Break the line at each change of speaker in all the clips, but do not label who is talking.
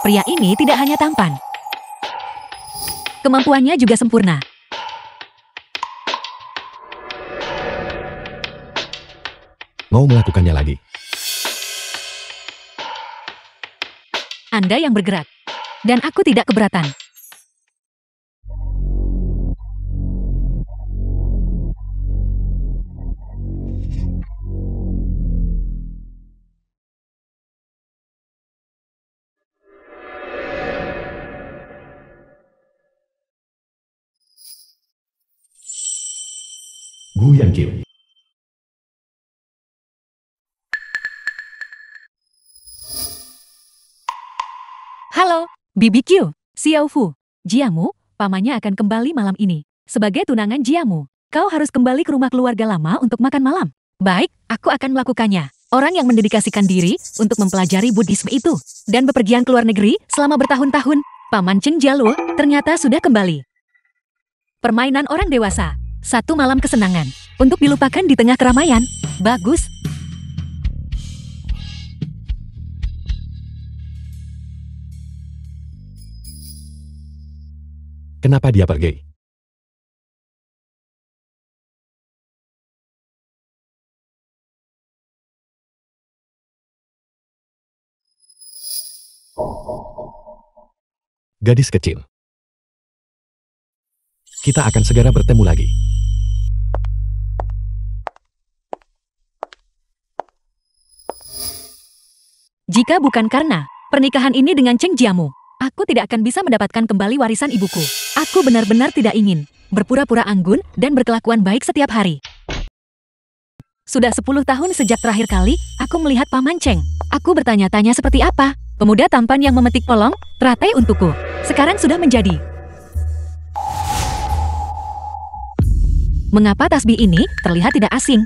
Pria ini tidak hanya tampan. Kemampuannya juga sempurna.
Mau melakukannya lagi?
Anda yang bergerak. Dan aku tidak keberatan.
Gu Yankil.
Halo, BBQ, Xiao Fu. Jiamu, pamannya akan kembali malam ini. Sebagai tunangan Jiamu, kau harus kembali ke rumah keluarga lama untuk makan malam. Baik, aku akan melakukannya. Orang yang mendedikasikan diri untuk mempelajari Buddhisme itu dan bepergian ke luar negeri selama bertahun-tahun, Paman Cheng Jialuo ternyata sudah kembali. Permainan orang dewasa. Satu malam kesenangan untuk dilupakan di tengah keramaian. Bagus.
Kenapa dia pergi? Gadis kecil. Kita akan segera bertemu lagi.
Jika bukan karena pernikahan ini dengan Cheng Jiamu, aku tidak akan bisa mendapatkan kembali warisan ibuku. Aku benar-benar tidak ingin berpura-pura anggun dan berkelakuan baik setiap hari. Sudah 10 tahun sejak terakhir kali aku melihat Paman Cheng. Aku bertanya-tanya seperti apa pemuda tampan yang memetik polong teratai untukku. Sekarang sudah menjadi. Mengapa tasbih ini terlihat tidak asing?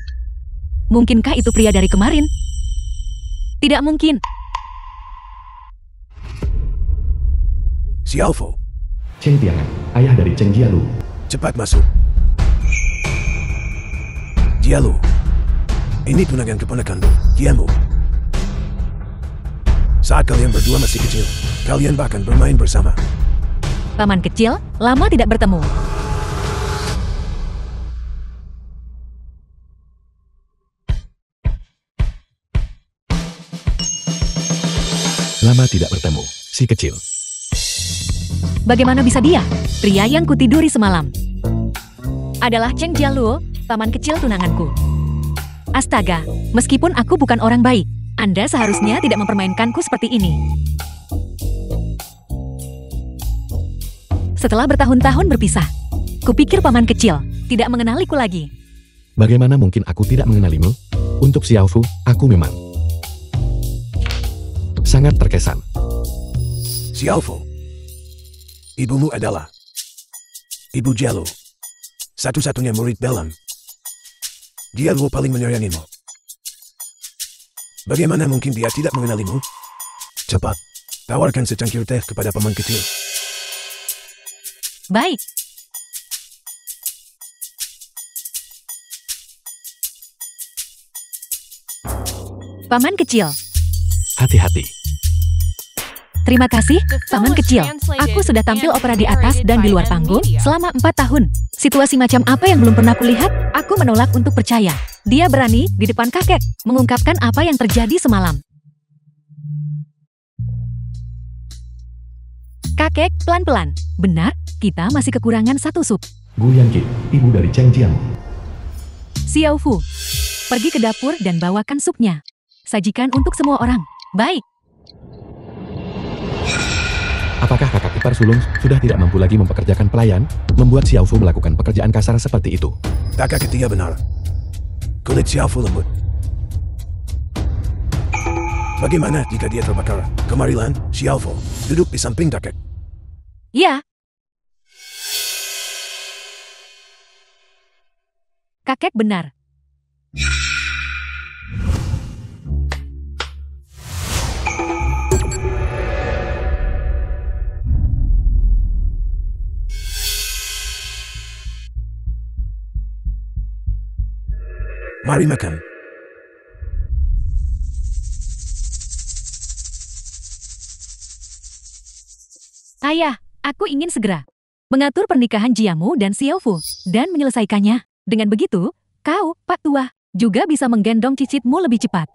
Mungkinkah itu pria dari kemarin? Tidak mungkin.
Xiao Fu,
Cheng Tiangan, ayah dari Cheng Jialu.
cepat masuk. Jialu, ini tunangan keponakanmu, Jiamu. Saat kalian berdua masih kecil, kalian bahkan bermain bersama.
Paman kecil, lama tidak bertemu.
Lama tidak bertemu, si kecil.
Bagaimana bisa dia, pria yang kutiduri semalam, adalah Cheng Jialuo, paman kecil tunanganku. Astaga, meskipun aku bukan orang baik, Anda seharusnya tidak mempermainkanku seperti ini. Setelah bertahun-tahun berpisah, kupikir paman kecil tidak mengenaliku lagi.
Bagaimana mungkin aku tidak mengenalimu? Untuk Xiao Fu, aku memang sangat terkesan.
Xiao Fu, ibumu adalah Ibu Jialu, satu-satunya murid Belam. Jialu paling menyayangimu. Bagaimana mungkin dia tidak mengenalimu? Cepat, tawarkan secangkir teh kepada paman kecil.
Baik. Paman kecil.
Hati-hati.
Terima kasih, Paman kecil. Aku sudah tampil opera di atas dan di luar panggung selama 4 tahun. Situasi macam apa yang belum pernah kulihat, aku menolak untuk percaya. Dia berani di depan kakek mengungkapkan apa yang terjadi semalam. Kakek, pelan-pelan. Benar, kita masih kekurangan satu sup.
Gu Yanqi, ibu dari Cheng Jiamu.
Xiao Fu, pergi ke dapur dan bawakan supnya. Sajikan untuk semua orang. Baik.
Apakah kakak ipar sulung sudah tidak mampu lagi mempekerjakan pelayan, membuat Xiao Fu melakukan pekerjaan kasar seperti itu?
Kakak ketiga benar. Kulit Xiao Fu lembut. Bagaimana jika dia terbakar? Kemarilah, Xiao Fu. Duduk di samping kakek.
Ya. Kakek benar.
Mari makan.
Ayah, aku ingin segera mengatur pernikahan Jiamu dan Xiaofu dan menyelesaikannya. Dengan begitu, kau, Pak Tua, juga bisa menggendong cicitmu lebih cepat.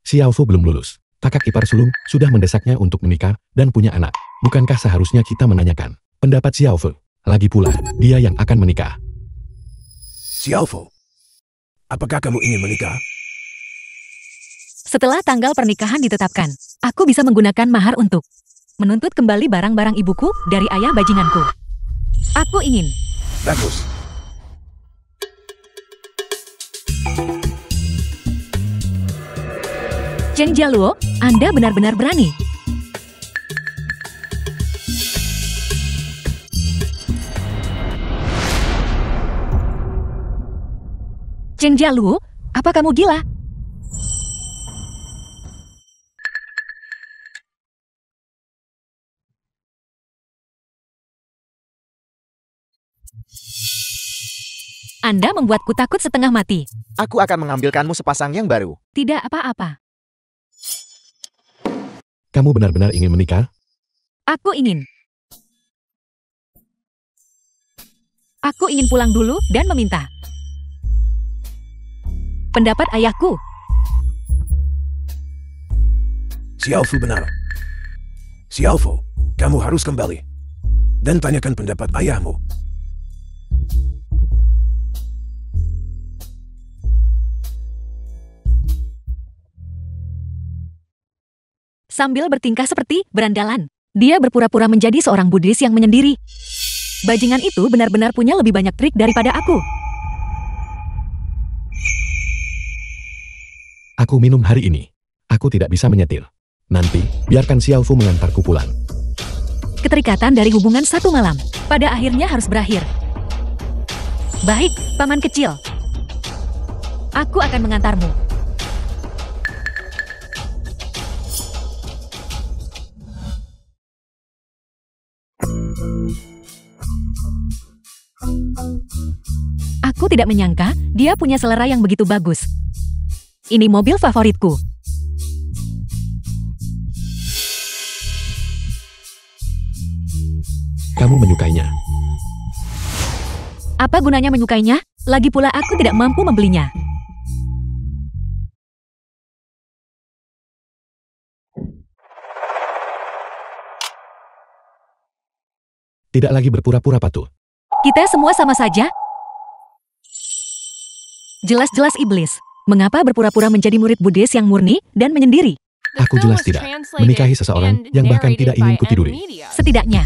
Xiaofu belum lulus. Kakak ipar sulung sudah mendesaknya untuk menikah dan punya anak. Bukankah seharusnya kita menanyakan pendapat Xiaofu? Lagi pula, dia yang akan menikah.
Xiaofu, apakah kamu ingin menikah?
Setelah tanggal pernikahan ditetapkan, aku bisa menggunakan mahar untuk menuntut kembali barang-barang ibuku dari ayah bajinganku. Aku ingin.
Bagus.
Cheng Jialuo, Anda benar-benar berani. Cheng Jialuo, apa kamu gila? Anda membuatku takut setengah mati.
Aku akan mengambilkanmu sepasang yang baru.
Tidak apa-apa.
Kamu benar-benar ingin menikah?
Aku ingin. Aku ingin pulang dulu dan meminta pendapat ayahku.
Xiaofu benar. Xiaofu, kamu harus kembali dan tanyakan pendapat ayahmu.
Sambil bertingkah seperti berandalan, dia berpura-pura menjadi seorang Buddhis yang menyendiri. Bajingan itu benar-benar punya lebih banyak trik daripada aku.
Aku minum hari ini. Aku tidak bisa menyetir. Nanti, biarkan Xiaofu mengantarku pulang.
Keterikatan dari hubungan satu malam, pada akhirnya harus berakhir. Baik, paman kecil. Aku akan mengantarmu. Aku tidak menyangka dia punya selera yang begitu bagus. Ini mobil favoritku.
Kamu menyukainya.
Apa gunanya menyukainya? Lagi pula aku tidak mampu membelinya.
Tidak lagi berpura-pura patuh.
Kita semua sama saja. Jelas-jelas iblis. Mengapa berpura-pura menjadi murid Buddhis yang murni dan menyendiri?
Aku jelas tidak menikahi seseorang yang bahkan tidak ingin kutiduri.
Setidaknya,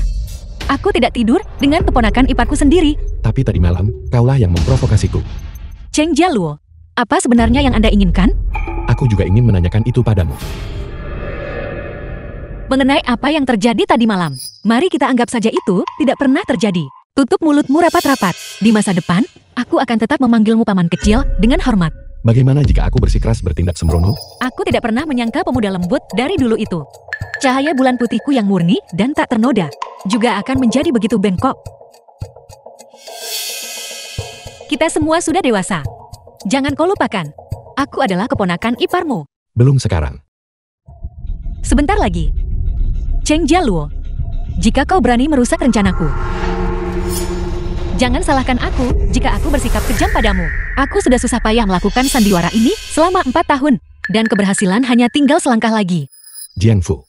aku tidak tidur dengan keponakan iparku sendiri.
Tapi tadi malam, kaulah yang memprovokasiku.
Cheng Jialuo, apa sebenarnya yang Anda inginkan?
Aku juga ingin menanyakan itu padamu.
Mengenai apa yang terjadi tadi malam, mari kita anggap saja itu tidak pernah terjadi. Tutup mulutmu rapat-rapat. Di masa depan, aku akan tetap memanggilmu paman kecil dengan hormat.
Bagaimana jika aku bersikeras bertindak sembrono?
Aku tidak pernah menyangka pemuda lembut dari dulu itu. Cahaya bulan putihku yang murni dan tak ternoda juga akan menjadi begitu bengkok. Kita semua sudah dewasa. Jangan kau lupakan, aku adalah keponakan iparmu.
Belum sekarang.
Sebentar lagi. Cheng Jialuo, jika kau berani merusak rencanaku, jangan salahkan aku jika aku bersikap kejam padamu. Aku sudah susah payah melakukan sandiwara ini selama 4 tahun, dan keberhasilan hanya tinggal selangkah lagi.
Jiangfu,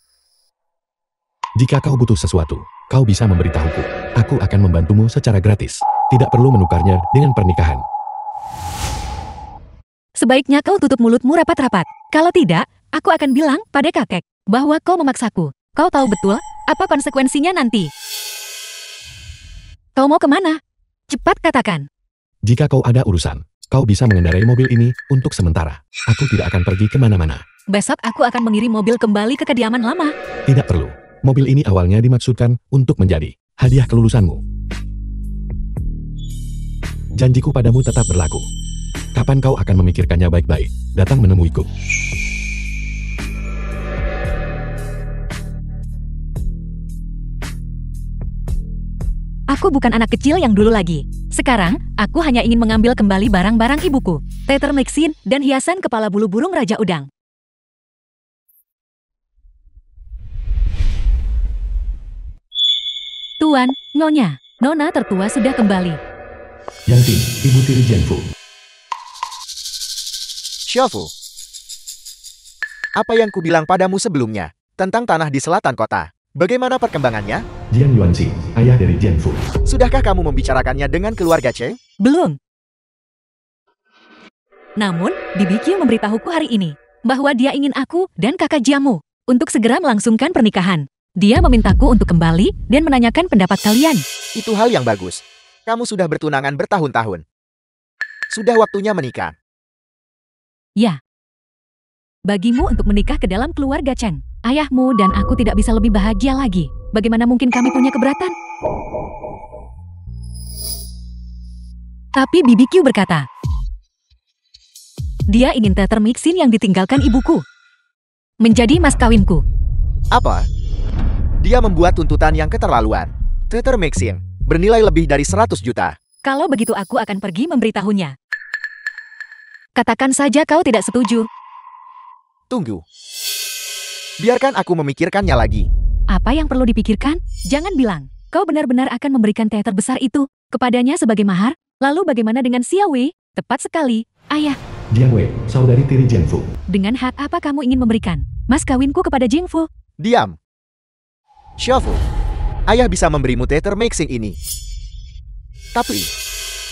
jika kau butuh sesuatu, kau bisa memberitahuku. Aku akan membantumu secara gratis. Tidak perlu menukarnya dengan pernikahan.
Sebaiknya kau tutup mulutmu rapat-rapat. Kalau tidak, aku akan bilang pada kakek bahwa kau memaksaku. Kau tahu betul apa konsekuensinya nanti. Kau mau kemana? Cepat katakan.
Jika kau ada urusan, kau bisa mengendarai mobil ini untuk sementara. Aku tidak akan pergi kemana-mana.
Besok aku akan mengirim mobil kembali ke kediaman lama.
Tidak perlu. Mobil ini awalnya dimaksudkan untuk menjadi hadiah kelulusanmu. Janjiku padamu tetap berlaku. Kapan kau akan memikirkannya baik-baik? Datang menemuiku.
Aku bukan anak kecil yang dulu lagi. Sekarang, aku hanya ingin mengambil kembali barang-barang ibuku. Teter meksin dan hiasan kepala bulu burung Raja Udang. Tuan, Nyonya, Nona tertua sudah kembali.
Yanting, ibu tiri Jianfu.
Xiaofu. Apa yang kubilang padamu sebelumnya tentang tanah di selatan kota? Bagaimana perkembangannya?
Jiang Yuanxi, ayah dari Jianfu.
Sudahkah kamu membicarakannya dengan keluarga Cheng?
Belum. Namun, BBQ memberitahuku hari ini bahwa dia ingin aku dan kakak Jiamu untuk segera melangsungkan pernikahan. Dia memintaku untuk kembali dan menanyakan pendapat kalian.
Itu hal yang bagus. Kamu sudah bertunangan bertahun-tahun. Sudah waktunya menikah.
Ya. Bagimu untuk menikah ke dalam keluarga Cheng, ayahmu dan aku tidak bisa lebih bahagia lagi. Bagaimana mungkin kami punya keberatan? Tapi BBQ berkata, dia ingin teater mixin yang ditinggalkan ibuku menjadi mas kawinku.
Apa? Dia membuat tuntutan yang keterlaluan. Teater Maxim bernilai lebih dari 100 juta.
Kalau begitu aku akan pergi memberitahunya. Katakan saja kau tidak setuju.
Tunggu. Biarkan aku memikirkannya lagi.
Apa yang perlu dipikirkan? Jangan bilang, kau benar-benar akan memberikan teater besar itu kepadanya sebagai mahar. Lalu bagaimana dengan Xiao Wei? Tepat sekali, ayah.
Jiang Wei, saudari tiri Jianfu.
Dengan hak apa kamu ingin memberikan mas kawinku kepada Jingfu?
Diam. Xiaofu, ayah bisa memberimu teater Maxim ini. Tapi,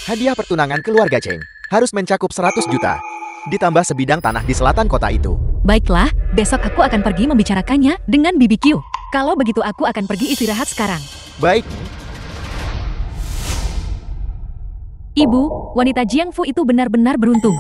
hadiah pertunangan keluarga Cheng harus mencakup 100 juta. Ditambah sebidang tanah di selatan kota itu.
Baiklah, besok aku akan pergi membicarakannya dengan BBQ. Kalau begitu aku akan pergi istirahat sekarang.
Baik.
Ibu, wanita Jiangfu itu benar-benar beruntung.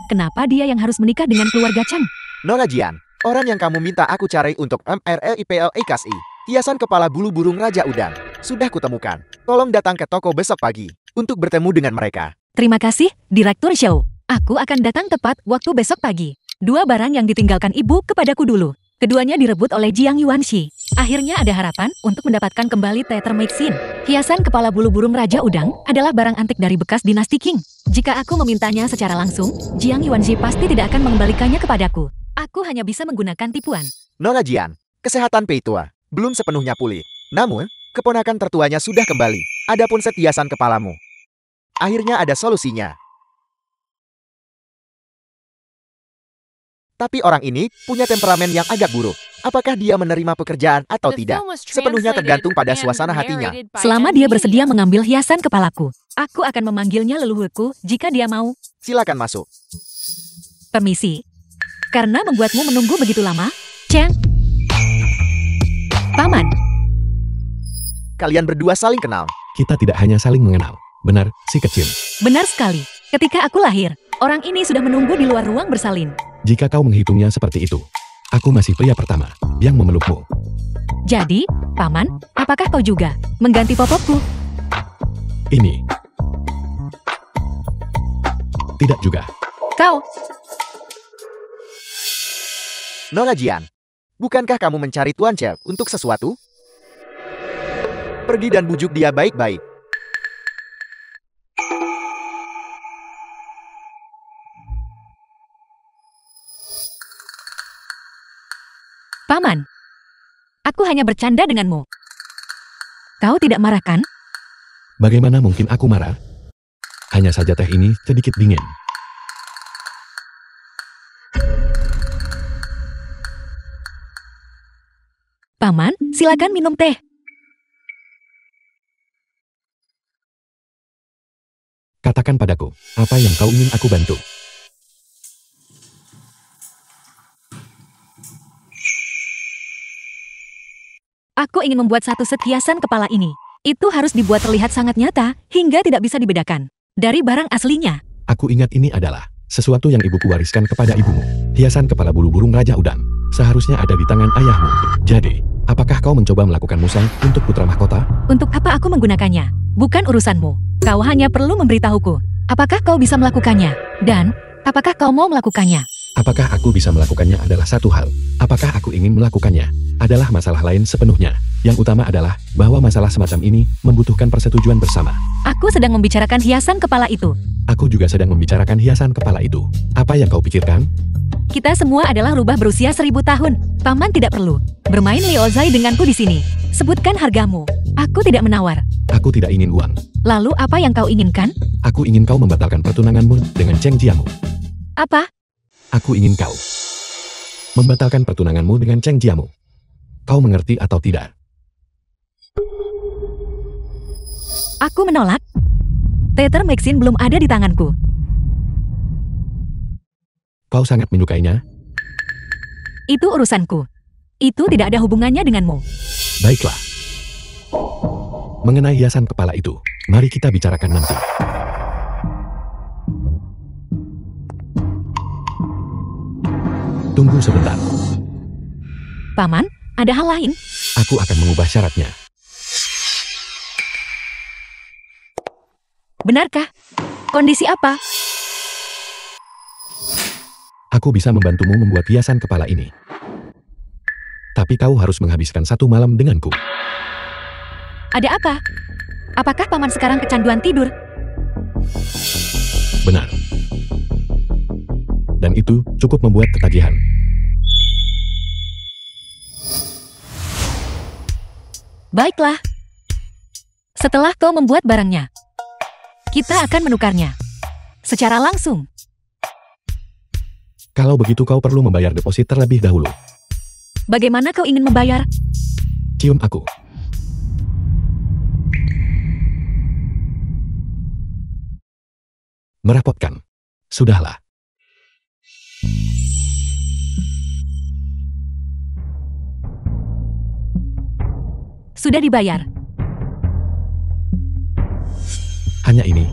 Kenapa dia yang harus menikah dengan keluarga Cheng?
Nona Jian, orang yang kamu minta aku cari untuk MRLIPLIKSI, hiasan kepala bulu burung Raja Udang, sudah kutemukan. Tolong datang ke toko besok pagi untuk bertemu dengan mereka.
Terima kasih, Direktur Show. Aku akan datang tepat waktu besok pagi. 2 barang yang ditinggalkan ibu kepadaku dulu. Keduanya direbut oleh Jiang Yuanxi. Akhirnya ada harapan untuk mendapatkan kembali teater Maxim. Hiasan kepala bulu burung Raja Udang adalah barang antik dari bekas dinasti Qing. Jika aku memintanya secara langsung, Jiang Yuanxi pasti tidak akan mengembalikannya kepadaku. Aku hanya bisa menggunakan tipuan.
Nona Jian, kesehatan Pei Tua belum sepenuhnya pulih. Namun, keponakan tertuanya sudah kembali. Adapun set hiasan kepalamu. Akhirnya ada solusinya. Tapi orang ini punya temperamen yang agak buruk. Apakah dia menerima pekerjaan atau tidak? Sepenuhnya tergantung pada suasana hatinya.
Selama dia bersedia mengambil hiasan kepalaku, aku akan memanggilnya leluhurku jika dia mau.
Silakan masuk.
Permisi. Karena membuatmu menunggu begitu lama, Cheng. Paman.
Kalian berdua saling kenal.
Kita tidak hanya saling mengenal. Benar, si kecil.
Benar sekali. Ketika aku lahir, orang ini sudah menunggu di luar ruang bersalin.
Jika kau menghitungnya seperti itu, aku masih pria pertama yang memelukmu.
Jadi, Paman, apakah kau juga mengganti popokku?
Ini. Tidak juga.
Kau.
Nona Jian, bukankah kamu mencari Tuan Che untuk sesuatu? Pergi dan bujuk dia baik-baik.
Paman, aku hanya bercanda denganmu. Kau tidak marah kan?
Bagaimana mungkin aku marah? Hanya saja teh ini sedikit dingin.
Paman, silakan minum teh.
Katakan padaku, apa yang kau ingin aku bantu?
Aku ingin membuat satu set hiasan kepala ini. Itu harus dibuat terlihat sangat nyata, hingga tidak bisa dibedakan dari barang aslinya.
Aku ingat ini adalah sesuatu yang ibuku wariskan kepada ibumu. Hiasan kepala bulu burung Raja Udang. Seharusnya ada di tangan ayahmu. Jadi, apakah kau mencoba melakukan musang untuk putra mahkota?
Untuk apa aku menggunakannya? Bukan urusanmu. Kau hanya perlu memberitahuku. Apakah kau bisa melakukannya? Dan, apakah kau mau melakukannya?
Apakah aku bisa melakukannya adalah satu hal. Apakah aku ingin melakukannya adalah masalah lain sepenuhnya. Yang utama adalah bahwa masalah semacam ini membutuhkan persetujuan bersama.
Aku sedang membicarakan hiasan kepala itu.
Aku juga sedang membicarakan hiasan kepala itu. Apa yang kau pikirkan?
Kita semua adalah rubah berusia 1000 tahun. Paman tidak perlu bermain liozai denganku di sini. Sebutkan hargamu. Aku tidak menawar.
Aku tidak ingin uang.
Lalu apa yang kau inginkan?
Aku ingin kau membatalkan pertunanganmu dengan Cheng Jiamu.
Apa?
Aku ingin kau membatalkan pertunanganmu dengan Cheng Jiamu. Kau mengerti atau tidak?
Aku menolak. Tether Maxine belum ada di tanganku.
Kau sangat menyukainya?
Itu urusanku. Itu tidak ada hubungannya denganmu.
Baiklah. Mengenai hiasan kepala itu, mari kita bicarakan nanti. Tunggu sebentar.
Paman, ada hal lain?
Aku akan mengubah syaratnya.
Benarkah? Kondisi apa?
Aku bisa membantumu membuat hiasan kepala ini. Tapi kau harus menghabiskan 1 malam denganku.
Ada apa? Apakah paman sekarang kecanduan tidur?
Benar. Dan itu cukup membuat ketagihan.
Baiklah. Setelah kau membuat barangnya, kita akan menukarnya secara langsung.
Kalau begitu kau perlu membayar deposit terlebih dahulu.
Bagaimana kau ingin membayar?
Cium aku. Merepotkan. Sudahlah.
Sudah dibayar.
Hanya ini.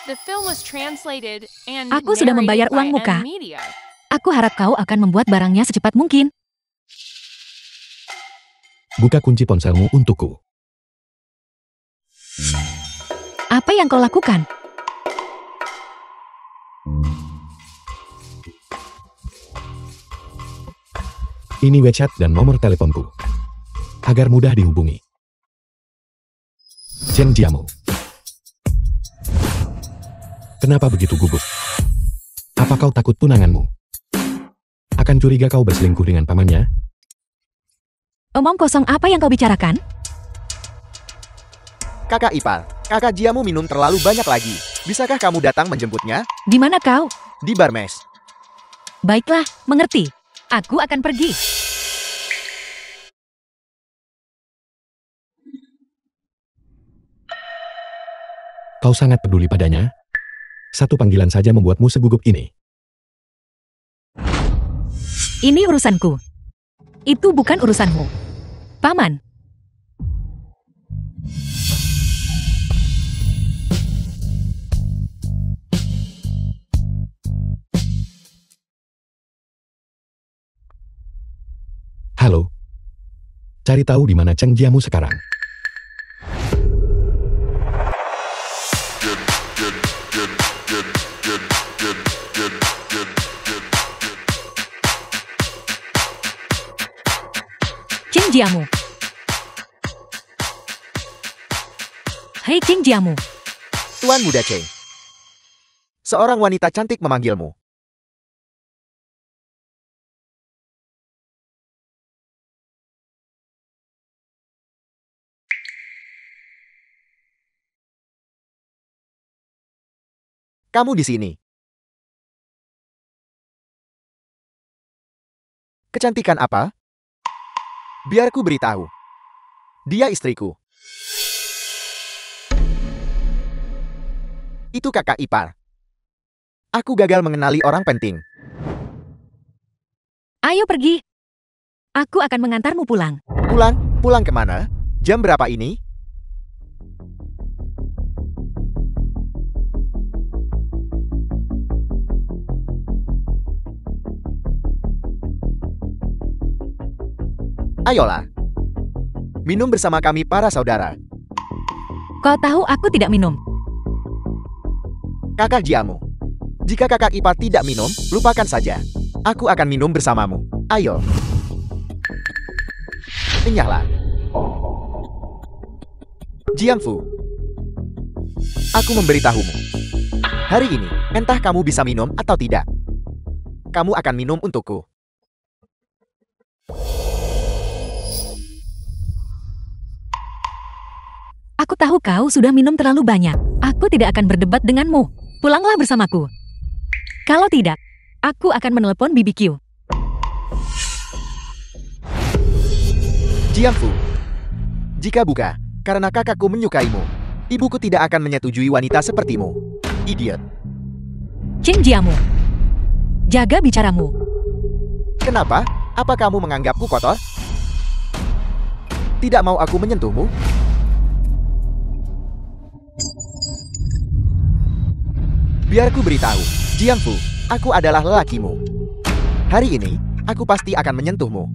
The film was translated and
Aku sudah membayar
narrated
uang
by
muka.
M-Media.
Aku harap kau akan membuat barangnya secepat mungkin.
Buka kunci ponselmu untukku.
Apa yang kau lakukan?
Ini WeChat dan nomor teleponku. Agar mudah dihubungi. Cheng Jiamu. Kenapa begitu gugup? Apa kau takut tunanganmu akan curiga kau berselingkuh dengan pamannya?
Omong kosong apa yang kau bicarakan?
Kakak ipar, kakak Jiamu minum terlalu banyak lagi. Bisakah kamu datang menjemputnya?
Di mana kau?
Di Barmes.
Baiklah, mengerti. Aku akan pergi.
Kau sangat peduli padanya? Satu panggilan saja membuatmu segugup ini.
Ini urusanku. Itu bukan urusanmu. Paman.
Halo. Cari tahu di mana Cheng Jiamu sekarang.
Cheng Jiamu. Hei Cheng Jiamu.
Tuan Muda Cheng. Seorang wanita cantik memanggilmu. Kamu di sini. Kecantikan apa? Biar ku beritahu. Dia istriku. Itu kakak ipar. Aku gagal mengenali orang penting.
Ayo pergi. Aku akan mengantarmu pulang.
Pulang? Pulang kemana? Jam berapa ini? Ayolah. Minum bersama kami para saudara.
Kau tahu aku tidak minum.
Kakak Jiamu. Jika kakak ipar tidak minum, lupakan saja. Aku akan minum bersamamu. Ayo. Enyahlah. Jiangfu. Aku memberitahumu. Hari ini, entah kamu bisa minum atau tidak. Kamu akan minum untukku.
Aku tahu kau sudah minum terlalu banyak. Aku tidak akan berdebat denganmu. Pulanglah bersamaku. Kalau tidak, aku akan menelepon BBQ.
Jiangfu. Jika bukan, karena kakakku menyukaimu, ibuku tidak akan menyetujui wanita sepertimu. Idiot.
Cheng Jiamu. Jaga bicaramu.
Kenapa? Apa kamu menganggapku kotor? Tidak mau aku menyentuhmu? Biar ku beritahu, Jiangfu, aku adalah lelakimu. Hari ini, aku pasti akan menyentuhmu.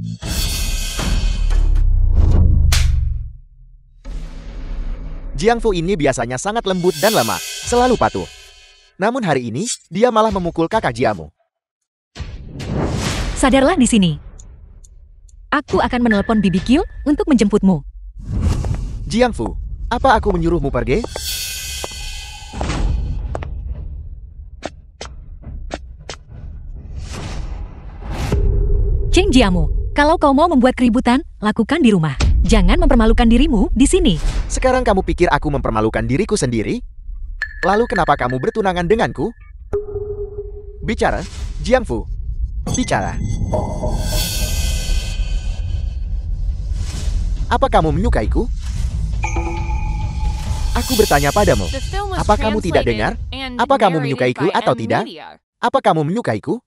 Jiangfu ini biasanya sangat lembut dan lemah, selalu patuh. Namun hari ini, dia malah memukul kakak Jiamu.
Sadarlah di sini. Aku akan menelepon BBQ untuk menjemputmu.
Jiangfu, apa aku menyuruhmu pergi?
Cheng Jiamu, kalau kau mau membuat keributan, lakukan di rumah. Jangan mempermalukan dirimu di sini.
Sekarang kamu pikir aku mempermalukan diriku sendiri? Lalu kenapa kamu bertunangan denganku? Bicara, Jiangfu. Bicara. Apa kamu menyukaiku? Aku bertanya padamu.
The film was
Apa kamu tidak dengar?
translated and
Apa kamu
narrated
menyukaiku
by
atau
M.
tidak?
Media.
Apa kamu menyukaiku?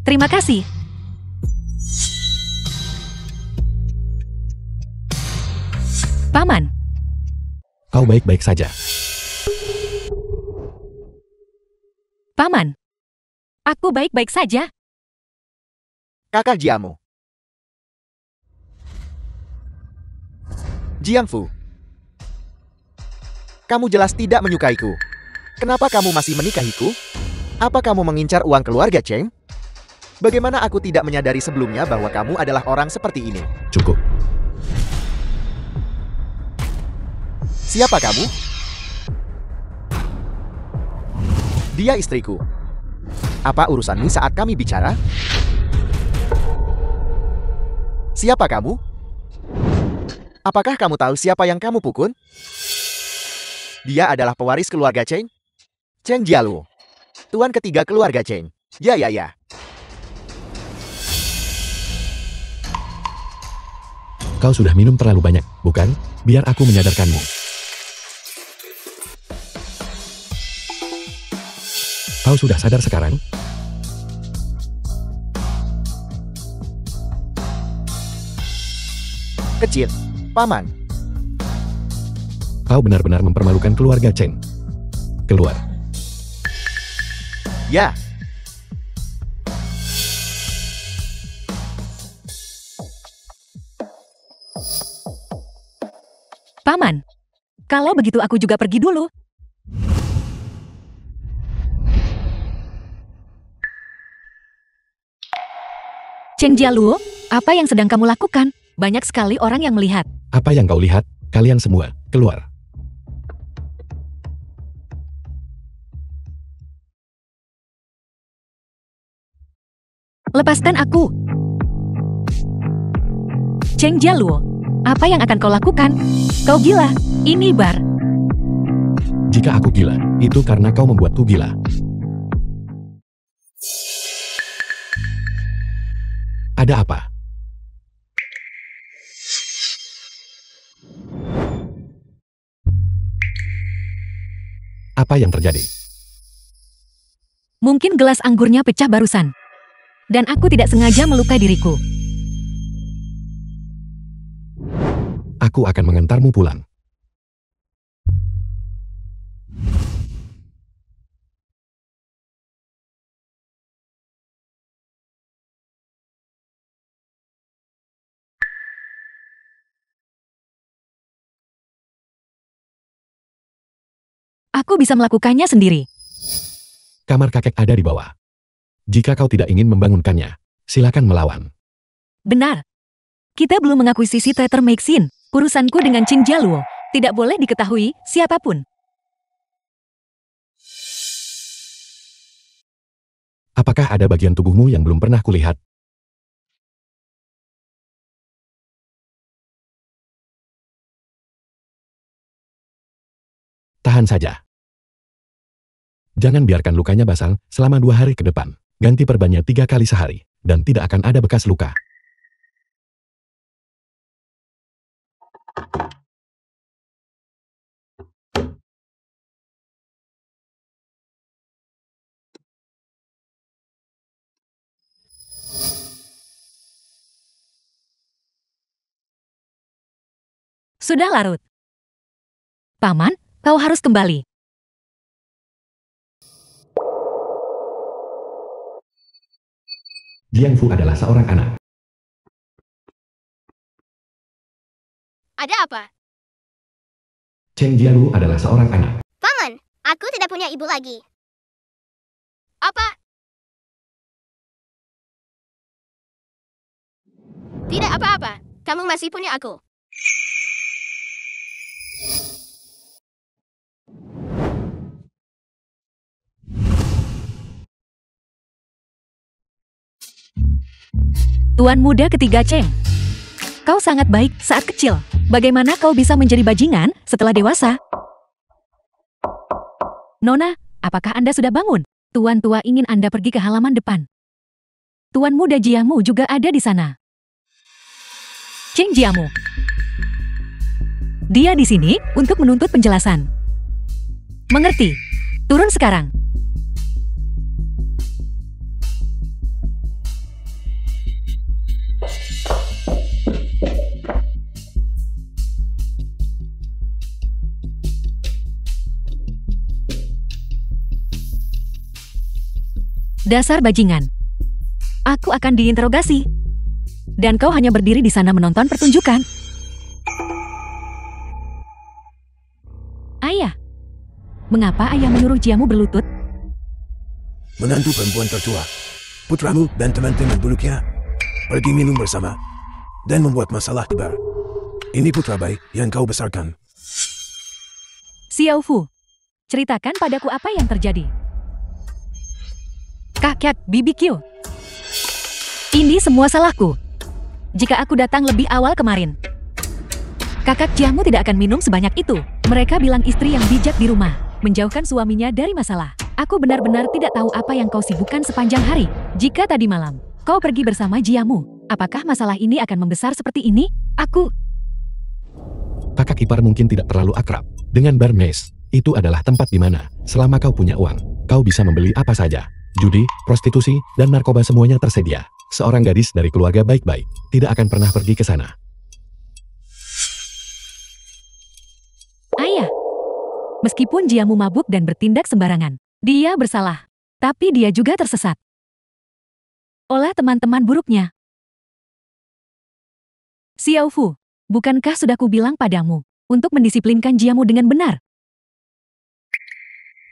Terima kasih. Paman,
Kau baik-baik saja.
Paman. Aku baik-baik saja.
Kakak Jiamu. Jiangfu. Kamu jelas tidak menyukaiku. Kenapa kamu masih menikahiku? Apa kamu mengincar uang keluarga Cheng? Bagaimana aku tidak menyadari sebelumnya bahwa kamu adalah orang seperti ini?
Cukup.
Siapa kamu? Dia istriku. Apa urusanmu saat kami bicara? Siapa kamu? Apakah kamu tahu siapa yang kamu pukul? Dia adalah pewaris keluarga Cheng. Cheng Jialuo. Tuan ketiga keluarga Cheng. Ya.
Kau sudah minum terlalu banyak, bukan? Biar aku menyadarkanmu. Kau sudah sadar sekarang?
Kecil. Paman.
Kau benar-benar mempermalukan keluarga Cheng. Keluar.
Ya.
Paman. Kalau begitu aku juga pergi dulu. Cheng Jialuo, apa yang sedang kamu lakukan? Banyak sekali orang yang melihat.
Apa yang kau lihat? Kalian semua, keluar.
Lepaskan aku. Cheng Jialuo, apa yang akan kau lakukan? Kau gila. Ini bar.
Jika aku gila, itu karena kau membuatku gila. Ada apa? Apa yang terjadi?
Mungkin gelas anggurnya pecah barusan. Dan aku tidak sengaja melukai diriku.
Aku akan mengantarmu pulang.
Aku bisa melakukannya sendiri.
Kamar kakek ada di bawah. Jika kau tidak ingin membangunkannya, silakan melawan.
Benar. Kita belum mengakuisisi Tether Maxine. Urusanku dengan Qing Jialuo tidak boleh diketahui siapapun.
Apakah ada bagian tubuhmu yang belum pernah kulihat? Tahan saja. Jangan biarkan lukanya basal selama 2 hari ke depan. Ganti perbannya 3 kali sehari, dan tidak akan ada bekas luka.
Sudah larut. Paman, kau harus kembali.
Jiang Fu adalah seorang anak.
Ada apa?
Cheng Jialu adalah seorang anak.
Paman, aku tidak punya ibu lagi. Apa? Tidak apa-apa, kamu masih punya aku.
Tuan muda ketiga Cheng. Kau sangat baik saat kecil. Bagaimana kau bisa menjadi bajingan setelah dewasa? Nona, apakah Anda sudah bangun? Tuan tua ingin Anda pergi ke halaman depan. Tuan muda Jiamu juga ada di sana. Cheng Jiamu. Dia di sini untuk menuntut penjelasan. Mengerti? Turun sekarang. Dasar bajingan. Aku akan diinterogasi. Dan kau hanya berdiri di sana menonton pertunjukan. Ayah. Mengapa ayah menyuruh Jiamu berlutut?
Menantu perempuan tertua. Putramu dan teman-teman buruknya pergi minum bersama dan membuat masalah di bar. Ini putra baik yang kau besarkan.
Xiao Fu, ceritakan padaku apa yang terjadi. Kakek BBQ. Ini semua salahku. Jika aku datang lebih awal kemarin. Kakak Jiamu tidak akan minum sebanyak itu. Mereka bilang istri yang bijak di rumah, menjauhkan suaminya dari masalah. Aku benar-benar tidak tahu apa yang kau sibukkan sepanjang hari. Jika tadi malam, kau pergi bersama Jiamu, apakah masalah ini akan membesar seperti ini?
Kakak ipar mungkin tidak terlalu akrab dengan bar mes. Itu adalah tempat di mana, selama kau punya uang, kau bisa membeli apa saja. Judi, prostitusi, dan narkoba semuanya tersedia. Seorang gadis dari keluarga baik-baik tidak akan pernah pergi ke sana.
Ayah, meskipun Jiamu mabuk dan bertindak sembarangan, dia bersalah. Tapi dia juga tersesat oleh teman-teman buruknya. Xiao Fu, bukankah sudah kubilang padamu untuk mendisiplinkan Jiamu dengan benar?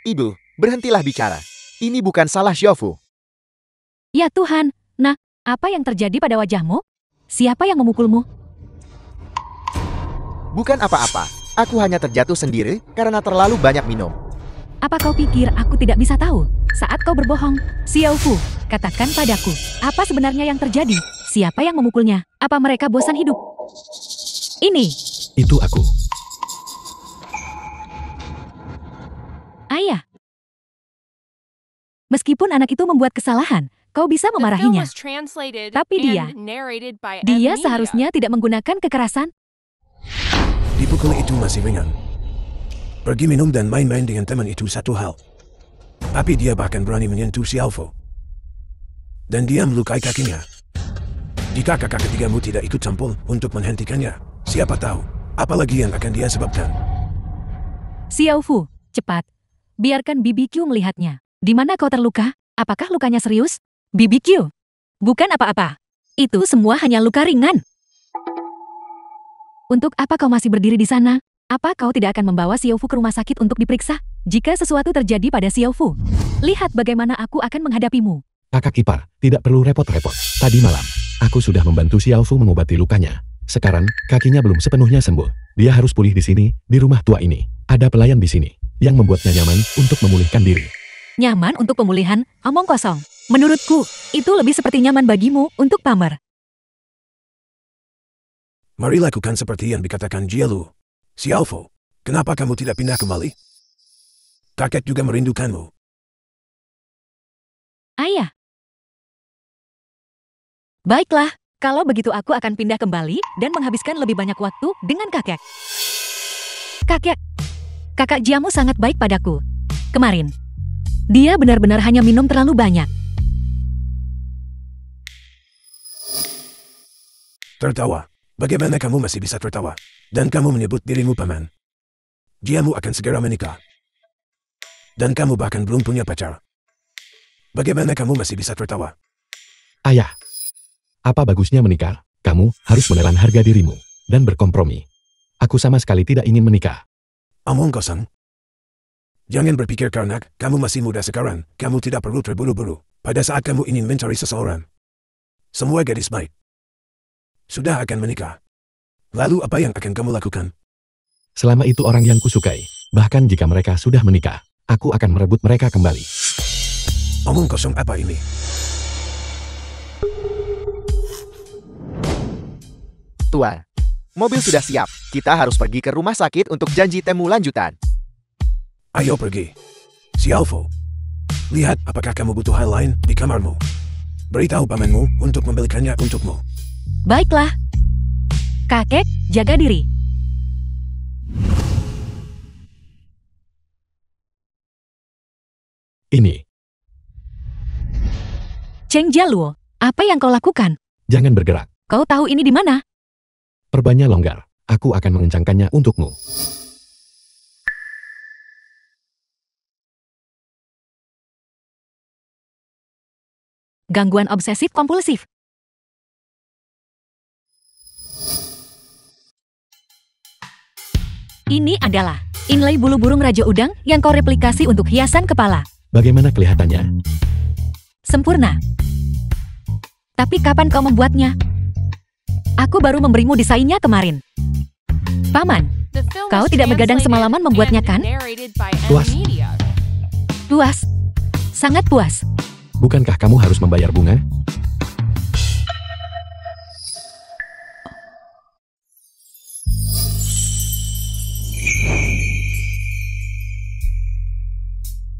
Ibu, berhentilah bicara. Ini bukan salah Xiaofu.
Ya Tuhan, nah, apa yang terjadi pada wajahmu? Siapa yang memukulmu?
Bukan apa-apa. Aku hanya terjatuh sendiri karena terlalu banyak minum.
Apa kau pikir aku tidak bisa tahu saat kau berbohong? Xiao Fu, katakan padaku, apa sebenarnya yang terjadi? Siapa yang memukulnya? Apa mereka bosan hidup? Ini.
Itu aku.
Ayah. Meskipun anak itu membuat kesalahan, kau bisa
The film
memarahinya.
was translated
Tapi
and narrated by
Dia
Amnesia.
seharusnya tidak menggunakan kekerasan.
Dipukul itu masih ringan. Pergi minum dan main-main dengan teman itu satu hal. Tapi dia bahkan berani menyentuh Xiao Fu. Dan dia melukai kakinya. Jika kakak ketigamu tidak ikut campur untuk menghentikannya, siapa tahu, apalagi yang akan dia sebabkan.
Xiao Fu, cepat. Biarkan BBQ melihatnya. Di mana kau terluka? Apakah lukanya serius? BBQ. Bukan apa-apa. Itu semua hanya luka ringan. Untuk apa kau masih berdiri di sana? Apa kau tidak akan membawa Xiao Fu ke rumah sakit untuk diperiksa? Jika sesuatu terjadi pada Xiao Fu, lihat bagaimana aku akan menghadapimu.
Kakak ipar, tidak perlu repot-repot. Tadi malam, Aku sudah membantu Xiaofu mengobati lukanya. Sekarang, kakinya belum sepenuhnya sembuh. Dia harus pulih di sini, di rumah tua ini. Ada pelayan di sini, yang membuatnya nyaman untuk memulihkan diri.
Nyaman untuk pemulihan, omong kosong. Menurutku, itu lebih seperti nyaman bagimu untuk pamer.
Mari lakukan seperti yang dikatakan Jialu. Xiaofu, kenapa kamu tidak pindah kembali? Kakek juga merindukanmu.
Ayah. Baiklah, kalau begitu aku akan pindah kembali dan menghabiskan lebih banyak waktu dengan kakek. Kakak Jiamu sangat baik padaku. Kemarin, dia benar-benar hanya minum terlalu banyak.
Tertawa. Bagaimana kamu masih bisa tertawa? Dan kamu menyebut dirimu paman. Jiamu akan segera menikah. Dan kamu bahkan belum punya pacar. Bagaimana kamu masih bisa tertawa?
Ayah, apa bagusnya menikah? Kamu harus menelan harga dirimu dan berkompromi. Aku sama sekali tidak ingin menikah.
Omong kosong. Jangan berpikir karena kamu masih muda sekarang, kamu tidak perlu terburu-buru. Pada saat kamu ingin mencari seseorang, semua gadis baik sudah akan menikah. Lalu apa yang akan kamu lakukan?
Selama itu orang yang kusukai. Bahkan jika mereka sudah menikah, aku akan merebut mereka kembali.
Omong kosong apa ini?
Tua, mobil sudah siap. Kita harus pergi ke rumah sakit untuk janji temu lanjutan.
Ayo pergi. Xiaofu, lihat apakah kamu butuh hal lain di kamarmu. Beritahu pamanmu untuk membelikannya untukmu.
Baiklah. Kakek, jaga diri.
Ini,
Cheng Jialuo, apa yang kau lakukan?
jangan bergerak.
Kau tahu ini di mana?
Perbannya longgar. Aku akan mengencangkannya untukmu.
Gangguan obsesif kompulsif. Ini adalah inlay bulu burung raja udang yang kau replikasi untuk hiasan kepala.
Bagaimana kelihatannya?
Sempurna. Tapi kapan kau membuatnya? Aku baru memberimu desainnya kemarin. Paman,
The film
kau
was
tidak begadang
translated
semalaman membuatnya,
and
kan?
narrated by
Puas.
Media.
Puas. Sangat puas.
Bukankah kamu harus membayar bunga?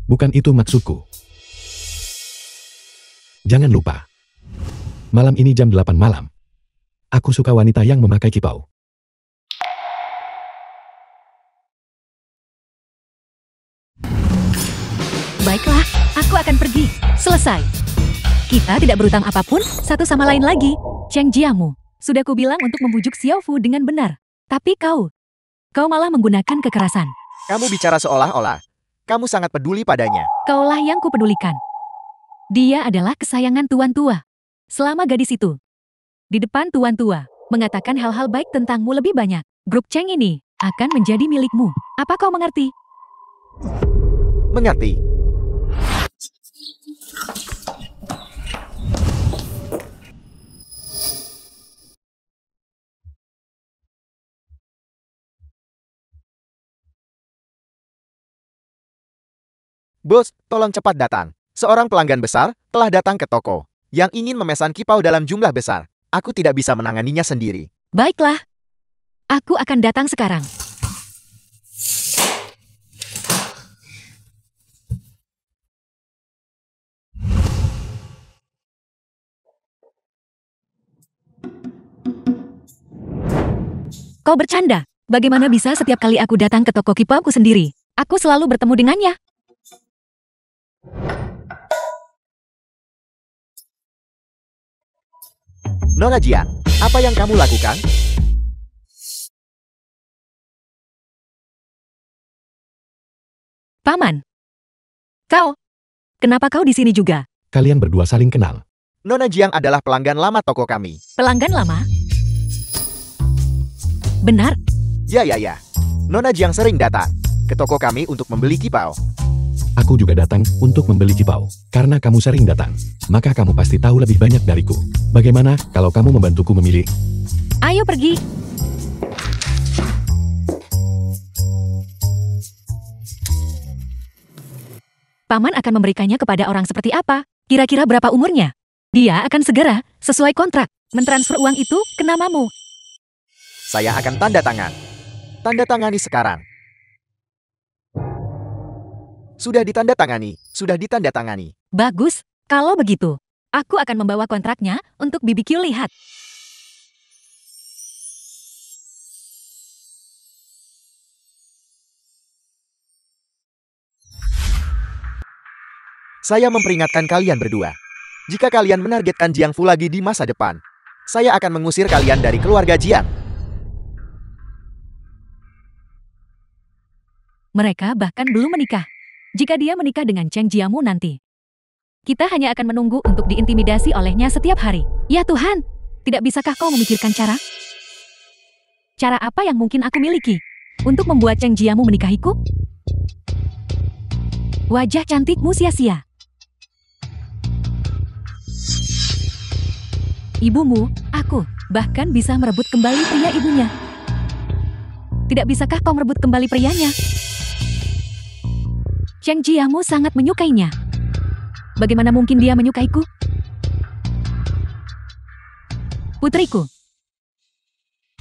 Bukan itu maksudku. Jangan lupa. Malam ini jam 8 malam. Aku suka wanita yang memakai kipau.
Baiklah, aku akan pergi. Selesai. Kita tidak berutang apapun satu sama lain lagi. Cheng Jiamu, sudah kubilang untuk membujuk Xiaofu dengan benar. Tapi kau malah menggunakan kekerasan.
Kamu bicara seolah-olah kamu sangat peduli padanya.
Kaulah yang kupedulikan. Dia adalah kesayangan tuan tua. Selama gadis itu di depan tuan tua mengatakan hal-hal baik tentangmu lebih banyak, grup Cheng ini akan menjadi milikmu. Apa kau mengerti?
Mengerti? Bos, tolong cepat datang. Seorang pelanggan besar telah datang ke toko yang ingin memesan kipau dalam jumlah besar. Aku tidak bisa menanganinya sendiri.
Baiklah. Aku akan datang sekarang. Kau bercanda. Bagaimana bisa setiap kali aku datang ke toko kipauku sendiri, aku selalu bertemu dengannya?
Nona Jiang, apa yang kamu lakukan?
Paman. Kenapa kau di sini juga?
Kalian berdua saling kenal.
Nona Jiang adalah pelanggan lama toko kami.
Pelanggan lama? Benar?
Ya. Nona Jiang sering datang ke toko kami untuk membeli kipau.
Aku juga datang untuk membeli cipau. Karena kamu sering datang, maka kamu pasti tahu lebih banyak dariku. Bagaimana kalau kamu membantuku memilih?
Ayo pergi. Paman akan memberikannya kepada orang seperti apa? Kira-kira berapa umurnya? Dia akan segera, sesuai kontrak, mentransfer uang itu ke namamu.
Saya akan tanda tangan. Tanda tangani sekarang. Sudah ditandatangani, sudah ditandatangani.
Bagus, kalau begitu, aku akan membawa kontraknya untuk BBQ lihat.
Saya memperingatkan kalian berdua. Jika kalian menargetkan Jiang Fu lagi di masa depan, saya akan mengusir kalian dari keluarga Jiang.
Mereka bahkan belum menikah. Jika dia menikah dengan Cheng Jiamu nanti, kita hanya akan menunggu untuk diintimidasi olehnya setiap hari. Ya Tuhan, tidak bisakah kau memikirkan cara? Cara apa yang mungkin aku miliki untuk membuat Cheng Jiamu menikahiku? Wajah cantikmu sia-sia. Ibumu, aku, bahkan bisa merebut kembali pria ibunya. Tidak bisakah kau merebut kembali prianya? Cheng Jiamu sangat menyukainya. Bagaimana mungkin dia menyukaiku? Putriku.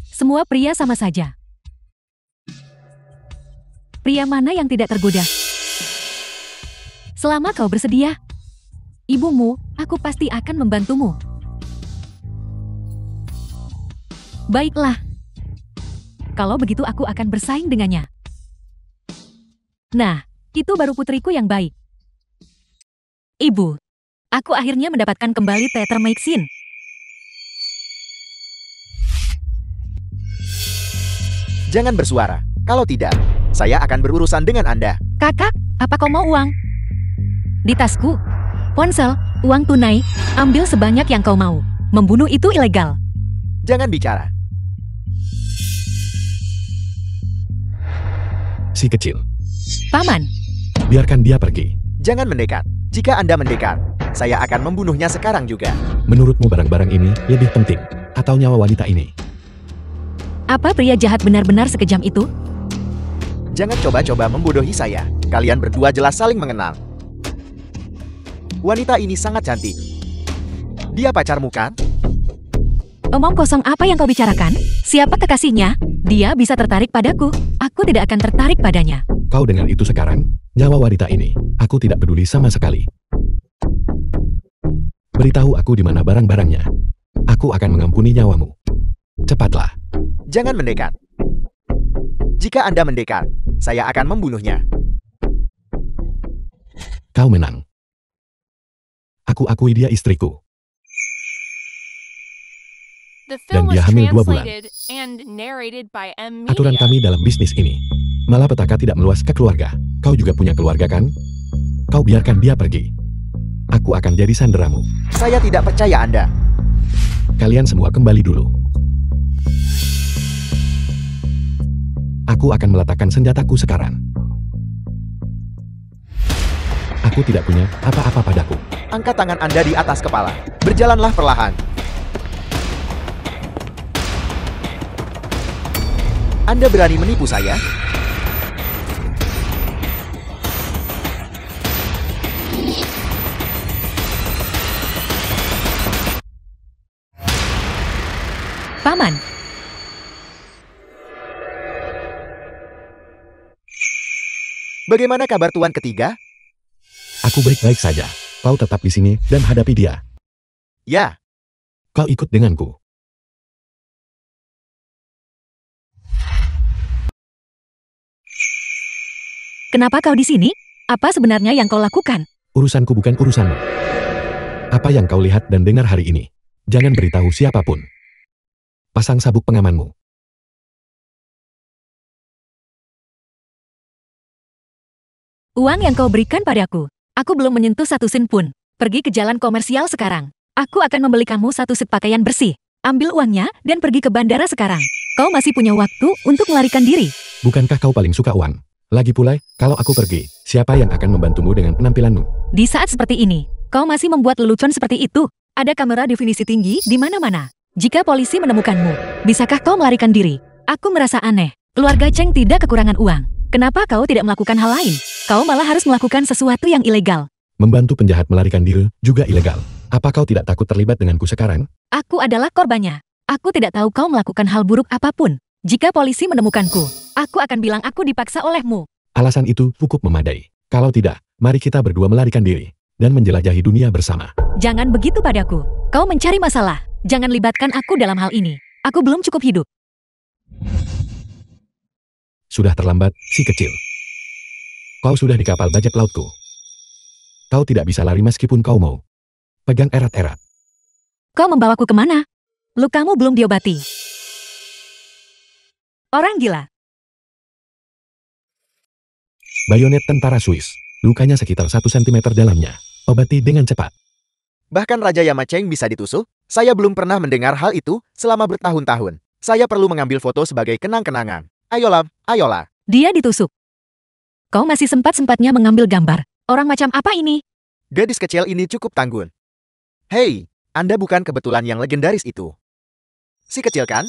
Semua pria sama saja. Pria mana yang tidak tergoda? Selama kau bersedia, ibumu, aku pasti akan membantumu. Baiklah. Kalau begitu aku akan bersaing dengannya. Nah, itu baru putriku yang baik. Ibu, aku akhirnya mendapatkan kembali Tetramaxin.
Jangan bersuara. Kalau tidak, saya akan berurusan dengan Anda.
Kakak, apa kau mau uang? Di tasku, ponsel, uang tunai, ambil sebanyak yang kau mau. Membunuh itu ilegal.
Jangan bicara.
Si kecil.
Paman,
Biarkan dia pergi.
Jangan mendekat. Jika Anda mendekat, saya akan membunuhnya sekarang juga.
Menurutmu barang-barang ini lebih penting, atau nyawa wanita ini?
apa pria jahat benar-benar sekejam itu?
Jangan coba-coba membodohi saya. Kalian berdua jelas saling mengenal. Wanita ini sangat cantik. Dia pacarmu kan?
Omong kosong apa yang kau bicarakan? Siapa kekasihnya? Dia bisa tertarik padaku. Aku tidak akan tertarik padanya.
Kau dengar itu sekarang? Nyawa wanita ini, aku tidak peduli sama sekali. Beritahu aku di mana barang-barangnya. Aku akan mengampuni nyawamu. Cepatlah.
Jangan mendekat. Jika Anda mendekat, saya akan membunuhnya.
Kau menang. Aku akui dia istriku.
The
Dan
film
dia
was
hamil 2 bulan.
translated and narrated by M.
Aturan
Media.
kami dalam bisnis ini. Malapetaka tidak meluas ke keluarga. Kau juga punya keluarga kan? Kau biarkan dia pergi. Aku akan jadi sanderamu.
Saya tidak percaya Anda.
Kalian semua kembali dulu. Aku akan meletakkan senjataku sekarang. Aku tidak punya apa-apa padaku.
Angkat tangan Anda di atas kepala. Berjalanlah perlahan. Anda berani menipu saya?
Paman,
Bagaimana kabar Tuan ketiga?
Aku baik-baik saja. Kau tetap di sini dan hadapi dia.
Ya,
Kau ikut denganku.
kenapa kau di sini? Apa sebenarnya yang kau lakukan?
Urusanku bukan urusanmu. Apa yang kau lihat dan dengar hari ini? Jangan beritahu siapapun. Pasang sabuk pengamanmu.
Uang yang kau berikan padaku, aku belum menyentuh 1 sen pun. Pergi ke jalan komersial sekarang. Aku akan membeli kamu 1 set pakaian bersih. Ambil uangnya dan pergi ke bandara sekarang. Kau masih punya waktu untuk melarikan diri.
Bukankah kau paling suka uang? Lagi pula, kalau aku pergi, siapa yang akan membantumu dengan penampilanmu?
Di saat seperti ini, kau masih membuat lelucon seperti itu. Ada kamera definisi tinggi di mana-mana. Jika polisi menemukanmu, bisakah kau melarikan diri? Aku merasa aneh. Keluarga Cheng tidak kekurangan uang. Kenapa kau tidak melakukan hal lain? Kau malah harus melakukan sesuatu yang ilegal.
Membantu penjahat melarikan diri juga ilegal. Apa kau tidak takut terlibat denganku sekarang?
Aku adalah korbannya. Aku tidak tahu kau melakukan hal buruk apapun. Jika polisi menemukanku, aku akan bilang aku dipaksa olehmu.
Alasan itu cukup memadai. Kalau tidak, mari kita berdua melarikan diri dan menjelajahi dunia bersama.
Jangan begitu padaku. Kau mencari masalah. Jangan libatkan aku dalam hal ini. Aku belum cukup hidup.
Sudah terlambat, si kecil. Kau sudah di kapal bajak lautku. Kau tidak bisa lari meskipun kau mau. Pegang erat-erat.
Kau membawaku kemana? Lukamu belum diobati. Orang gila.
Bayonet tentara Swiss. Lukanya sekitar 1 cm dalamnya. Obati dengan cepat.
Bahkan Raja Yamacheng bisa ditusuk? Saya belum pernah mendengar hal itu selama bertahun-tahun. Saya perlu mengambil foto sebagai kenang-kenangan. Ayolah, ayolah.
Dia ditusuk. Kau masih sempat-sempatnya mengambil gambar. Orang macam apa ini?
Gadis kecil ini cukup tanggun. Hei, Anda bukan kebetulan yang legendaris itu. Si kecil kan?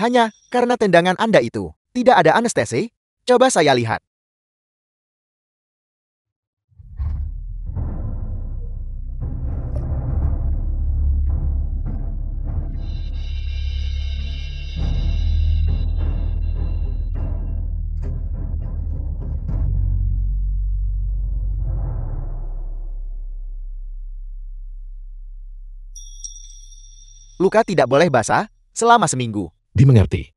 Hanya karena tendangan Anda itu. Tidak ada anestesi? Coba saya lihat. Luka tidak boleh basah selama seminggu.
Dimengerti.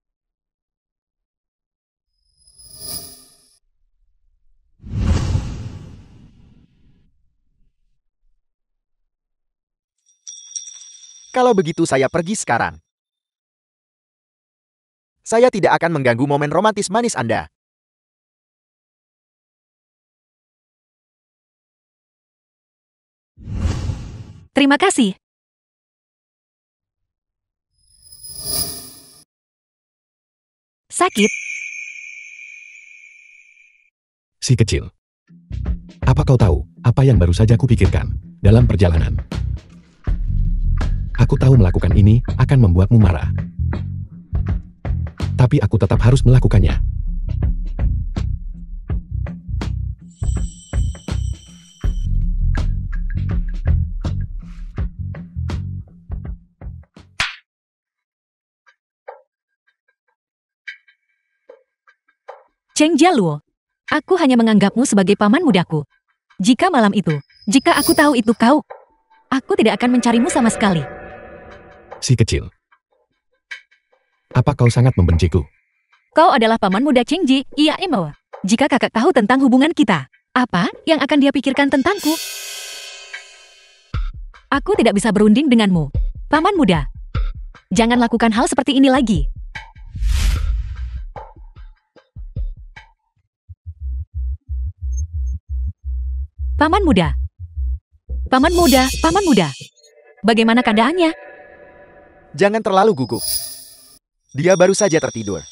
Kalau begitu saya pergi sekarang. Saya tidak akan mengganggu momen romantis manis Anda.
Terima kasih. Sakit?
Si kecil. Apa kau tahu apa yang baru saja kupikirkan dalam perjalanan? Aku tahu melakukan ini akan membuatmu marah. Tapi aku tetap harus melakukannya.
Cheng Jialuo, aku hanya menganggapmu sebagai paman mudaku. Jika malam itu, jika aku tahu itu kau, aku tidak akan mencarimu sama sekali.
Si kecil. Apa kau sangat membenciku?
Kau adalah paman muda Cheng Ji, iya Emo. Jika kakak tahu tentang hubungan kita, apa yang akan dia pikirkan tentangku? Aku tidak bisa berunding denganmu, paman muda. Jangan lakukan hal seperti ini lagi. Paman muda. Paman muda, paman muda. Bagaimana keadaannya?
Jangan terlalu gugup. Dia baru saja tertidur.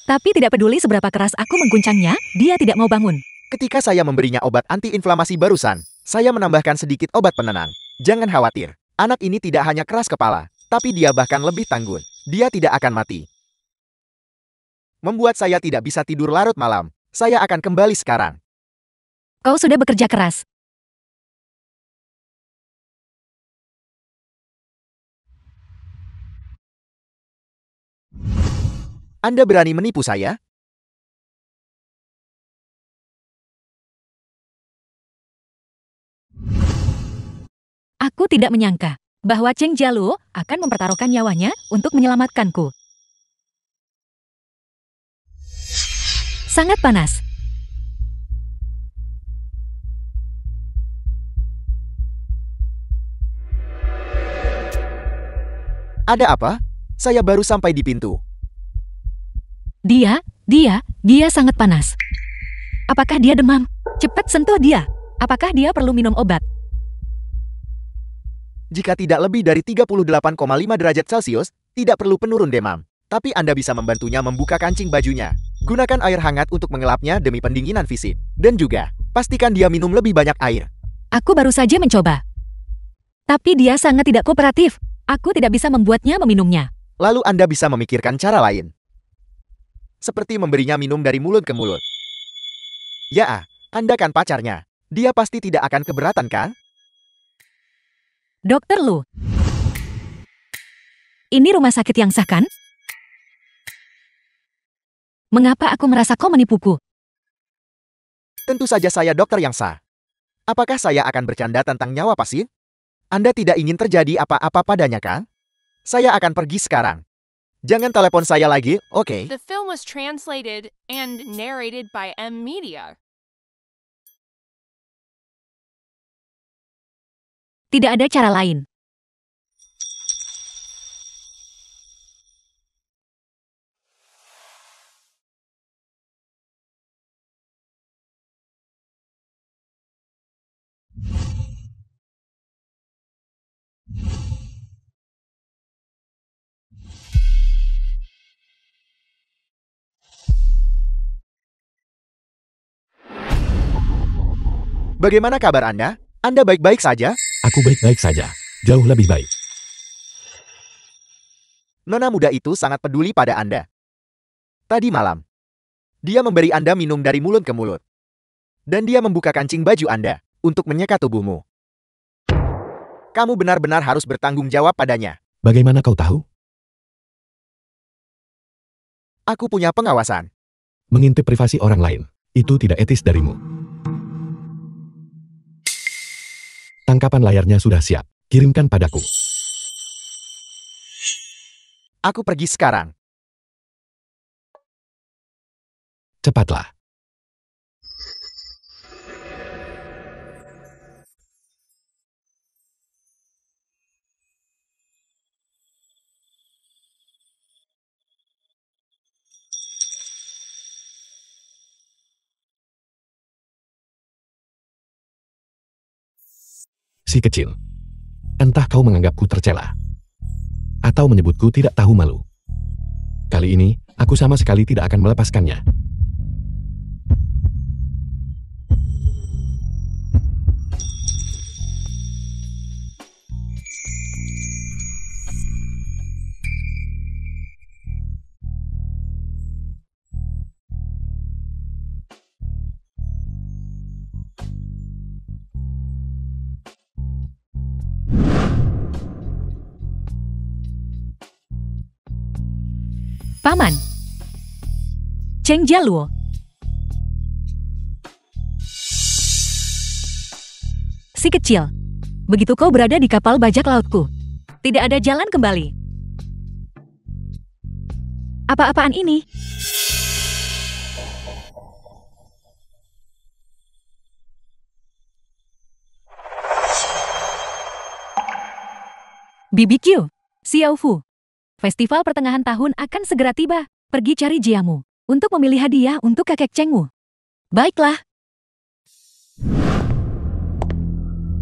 Tapi tidak peduli seberapa keras aku mengguncangnya, dia tidak mau bangun.
Ketika saya memberinya obat antiinflamasi barusan, saya menambahkan sedikit obat penenang. Jangan khawatir, anak ini tidak hanya keras kepala, tapi dia bahkan lebih tangguh. Dia tidak akan mati. Membuat saya tidak bisa tidur larut malam. Saya akan kembali sekarang.
Kau sudah bekerja keras.
Anda berani menipu saya?
Aku tidak menyangka bahwa Cheng Jialuo akan mempertaruhkan nyawanya untuk menyelamatkanku. Sangat panas.
Ada apa? Saya baru sampai di pintu.
Dia sangat panas. Apakah dia demam? Cepat sentuh dia. Apakah dia perlu minum obat?
Jika tidak lebih dari 38,5 derajat Celcius, tidak perlu penurun demam. Tapi Anda bisa membantunya membuka kancing bajunya. Gunakan air hangat untuk mengelapnya demi pendinginan fisik. Dan juga, pastikan dia minum lebih banyak air.
Aku baru saja mencoba. Tapi dia sangat tidak kooperatif. Aku tidak bisa membuatnya meminumnya.
Lalu Anda bisa memikirkan cara lain. Seperti memberinya minum dari mulut ke mulut. Ya, Anda kan pacarnya. Dia pasti tidak akan keberatan kan?
Dokter Lu. Ini rumah sakit yang sah kan? Mengapa aku merasa kau menipuku?
Tentu saja saya dokter yang sah. Apakah saya akan bercanda tentang nyawa pasien? Anda tidak ingin terjadi apa-apa padanya kan? Saya akan pergi sekarang. Jangan telepon saya lagi, oke?
The film was translated and narrated by M Media.
Tidak ada cara lain.
Bagaimana kabar Anda? Anda baik-baik saja?
Aku baik-baik saja. Jauh lebih baik.
Nona muda itu sangat peduli pada Anda. Tadi malam, dia memberi Anda minum dari mulut ke mulut. Dan dia membuka kancing baju Anda untuk menyeka tubuhmu. Kamu benar-benar harus bertanggung jawab padanya.
Bagaimana kau tahu?
Aku punya pengawasan.
Mengintip privasi orang lain. Itu tidak etis darimu. Tangkapan layarnya sudah siap. Kirimkan padaku.
Aku pergi sekarang.
Cepatlah. Si kecil. Entah kau menganggapku tercela. Atau menyebutku tidak tahu malu. Kali ini, aku sama sekali tidak akan melepaskannya.
Paman. Cheng Jialuo. Si kecil. Begitu kau berada di kapal bajak lautku. Tidak ada jalan kembali. Apa-apaan ini? BBQ, Xiaofu. Festival pertengahan tahun akan segera tiba. Pergi cari Jiamu untuk memilih hadiah untuk kakek Chengmu. Baiklah.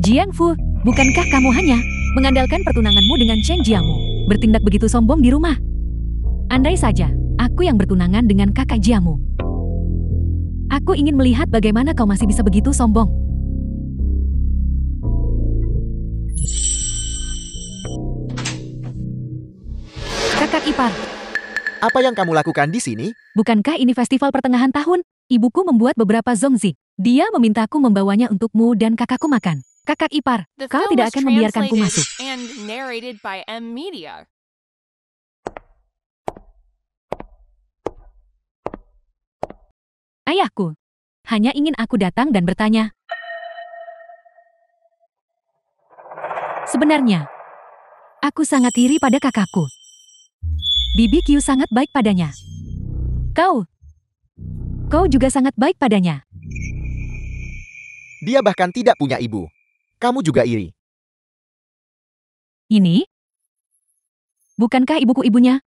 Jiangfu, bukankah kamu hanya mengandalkan pertunanganmu dengan Cheng Jiamu bertindak begitu sombong di rumah? Andai saja aku yang bertunangan dengan kakak Jiamu. Aku ingin melihat bagaimana kau masih bisa begitu sombong. Kakak ipar,
Apa yang kamu lakukan di sini?
bukankah ini festival pertengahan tahun? Ibuku membuat beberapa zongzi. Dia memintaku membawanya untukmu dan kakakku makan. Kakak ipar,
The
kau
film
tidak
was
akan membiarkanku
translated
masuk.
and narrated by M Media.
Ayahku hanya ingin aku datang dan bertanya. Sebenarnya, aku sangat iri pada kakakku. BBQ sangat baik padanya. Kau juga sangat baik padanya.
Dia bahkan tidak punya ibu. Kamu juga iri.
Ini? Bukankah ibuku ibunya?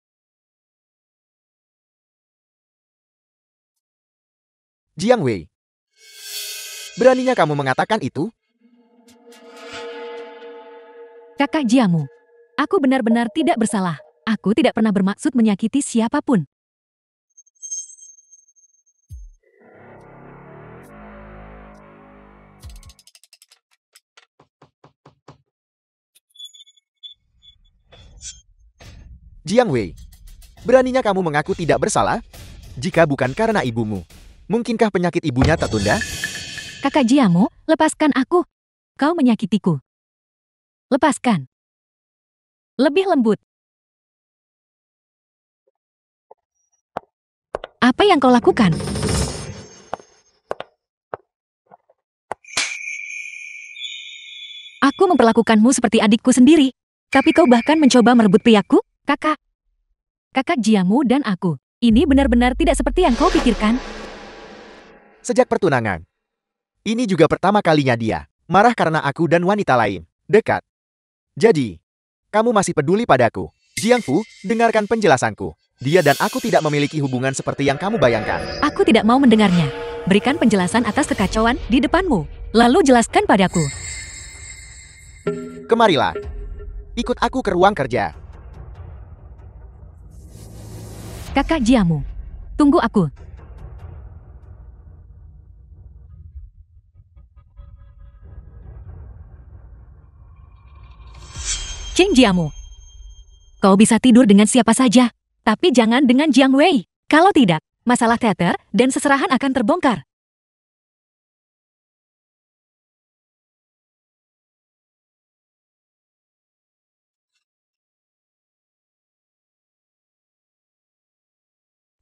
Jiang Wei. Beraninya kamu mengatakan itu?
Kakak Jiamu. Aku benar-benar tidak bersalah. Aku tidak pernah bermaksud menyakiti siapapun.
Jiang Wei, beraninya kamu mengaku tidak bersalah? Jika bukan karena ibumu, mungkinkah penyakit ibunya tertunda?
Kakak Jiamu, lepaskan aku. Kau menyakitiku. Lepaskan. Lebih lembut. Apa yang kau lakukan? Aku memperlakukanmu seperti adikku sendiri. Tapi kau bahkan mencoba merebut priaku, kakak. Kakak Jiamu dan aku. Ini benar-benar tidak seperti yang kau pikirkan.
Sejak pertunangan, ini juga pertama kalinya dia marah karena aku dan wanita lain dekat. Jadi, kamu masih peduli padaku. Jiang Fu, dengarkan penjelasanku. Dia dan aku tidak memiliki hubungan seperti yang kamu bayangkan.
Aku tidak mau mendengarnya. Berikan penjelasan atas kekacauan di depanmu. Lalu jelaskan padaku.
Kemarilah. Ikut aku ke ruang kerja.
Kakak Jiamu, tunggu aku. Cheng Jiamu, kau bisa tidur dengan siapa saja, tapi jangan dengan Jiang Wei. Kalau tidak, masalah teater dan seserahan akan terbongkar.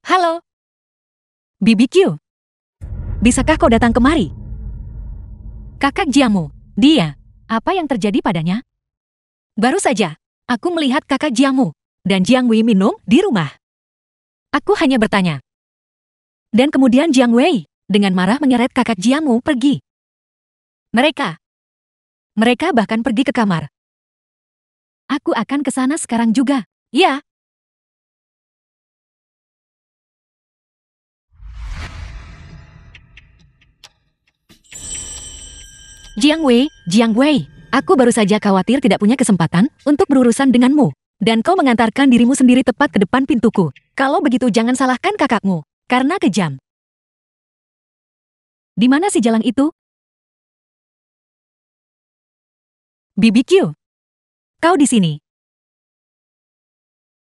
Halo, BBQ. Bisakah kau datang kemari? Kakak Jiamu, dia, apa yang terjadi padanya? Baru saja, aku melihat kakak Jiamu dan Jiang Wei minum di rumah. Aku hanya bertanya. Dan kemudian Jiang Wei dengan marah menyeret kakak Jiamu pergi. Mereka bahkan pergi ke kamar. Aku akan ke sana sekarang juga. Ya. Jiang Wei, aku baru saja khawatir tidak punya kesempatan untuk berurusan denganmu. Dan kau mengantarkan dirimu sendiri tepat ke depan pintuku. Kalau begitu jangan salahkan kakakmu, karena kejam. Di mana si jalang itu? BBQ, kau di sini.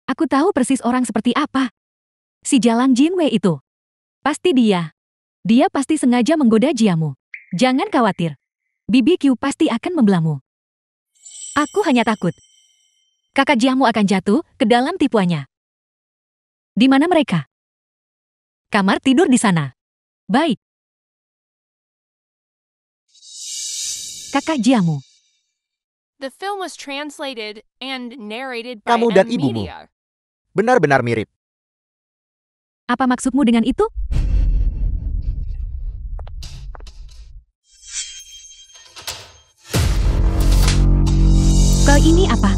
Aku tahu persis orang seperti apa. Si jalang Jin Wei itu. Pasti dia. Dia pasti sengaja menggoda Jiamu. Jangan khawatir. BBQ pasti akan membelamu. Aku hanya takut. Kakak Jiamu akan jatuh ke dalam tipuannya. Di mana mereka? Kamar tidur di sana. Baik. Kakak Jiamu.
The film was translated and narrated by
Kamu dan
M
ibumu
Media.
benar-benar mirip.
Apa maksudmu dengan itu? Kau ini apa?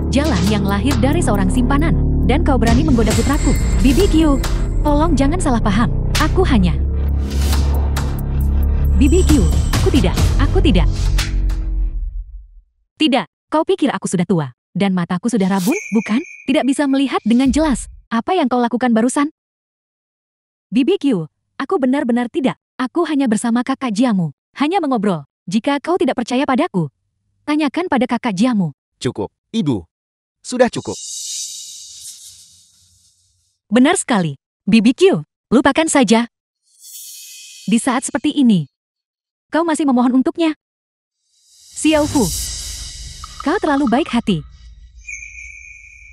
Jalan yang lahir dari seorang simpanan, dan kau berani menggoda putraku. BBQ, tolong jangan salah paham. Aku hanya... BBQ, aku tidak. Tidak, kau pikir aku sudah tua, dan mataku sudah rabun, bukan? Tidak bisa melihat dengan jelas. Apa yang kau lakukan barusan? BBQ, aku benar-benar tidak. Aku hanya bersama kakak Jiamu, hanya mengobrol. Jika kau tidak percaya padaku, tanyakan pada kakak Jiamu.
Cukup, Ibu. Sudah cukup.
Benar sekali. BBQ, lupakan saja. Di saat seperti ini, kau masih memohon untuknya. Xiao Fu, kau terlalu baik hati.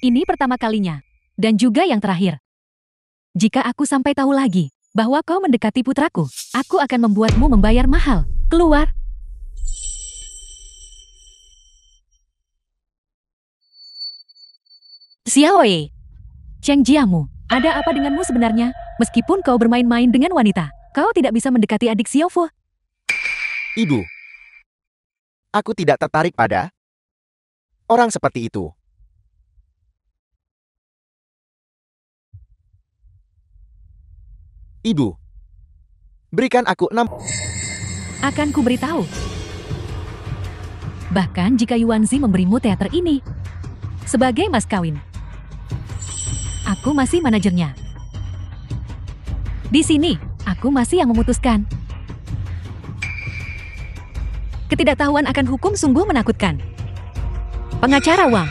Ini pertama kalinya, dan juga yang terakhir. Jika aku sampai tahu lagi bahwa kau mendekati putraku, aku akan membuatmu membayar mahal. Keluar. Xiaowei, Cheng Jiamu, ada apa denganmu sebenarnya? Meskipun kau bermain-main dengan wanita, kau tidak bisa mendekati adik Xiao Fu.
Ibu, aku tidak tertarik pada orang seperti itu. Ibu, berikan aku 6.
Akan ku beritahu. Bahkan jika Yuanzi memberimu teater ini, sebagai mas kawin, aku masih manajernya. Di sini, aku masih yang memutuskan. Ketidaktahuan akan hukum sungguh menakutkan. Pengacara Wang,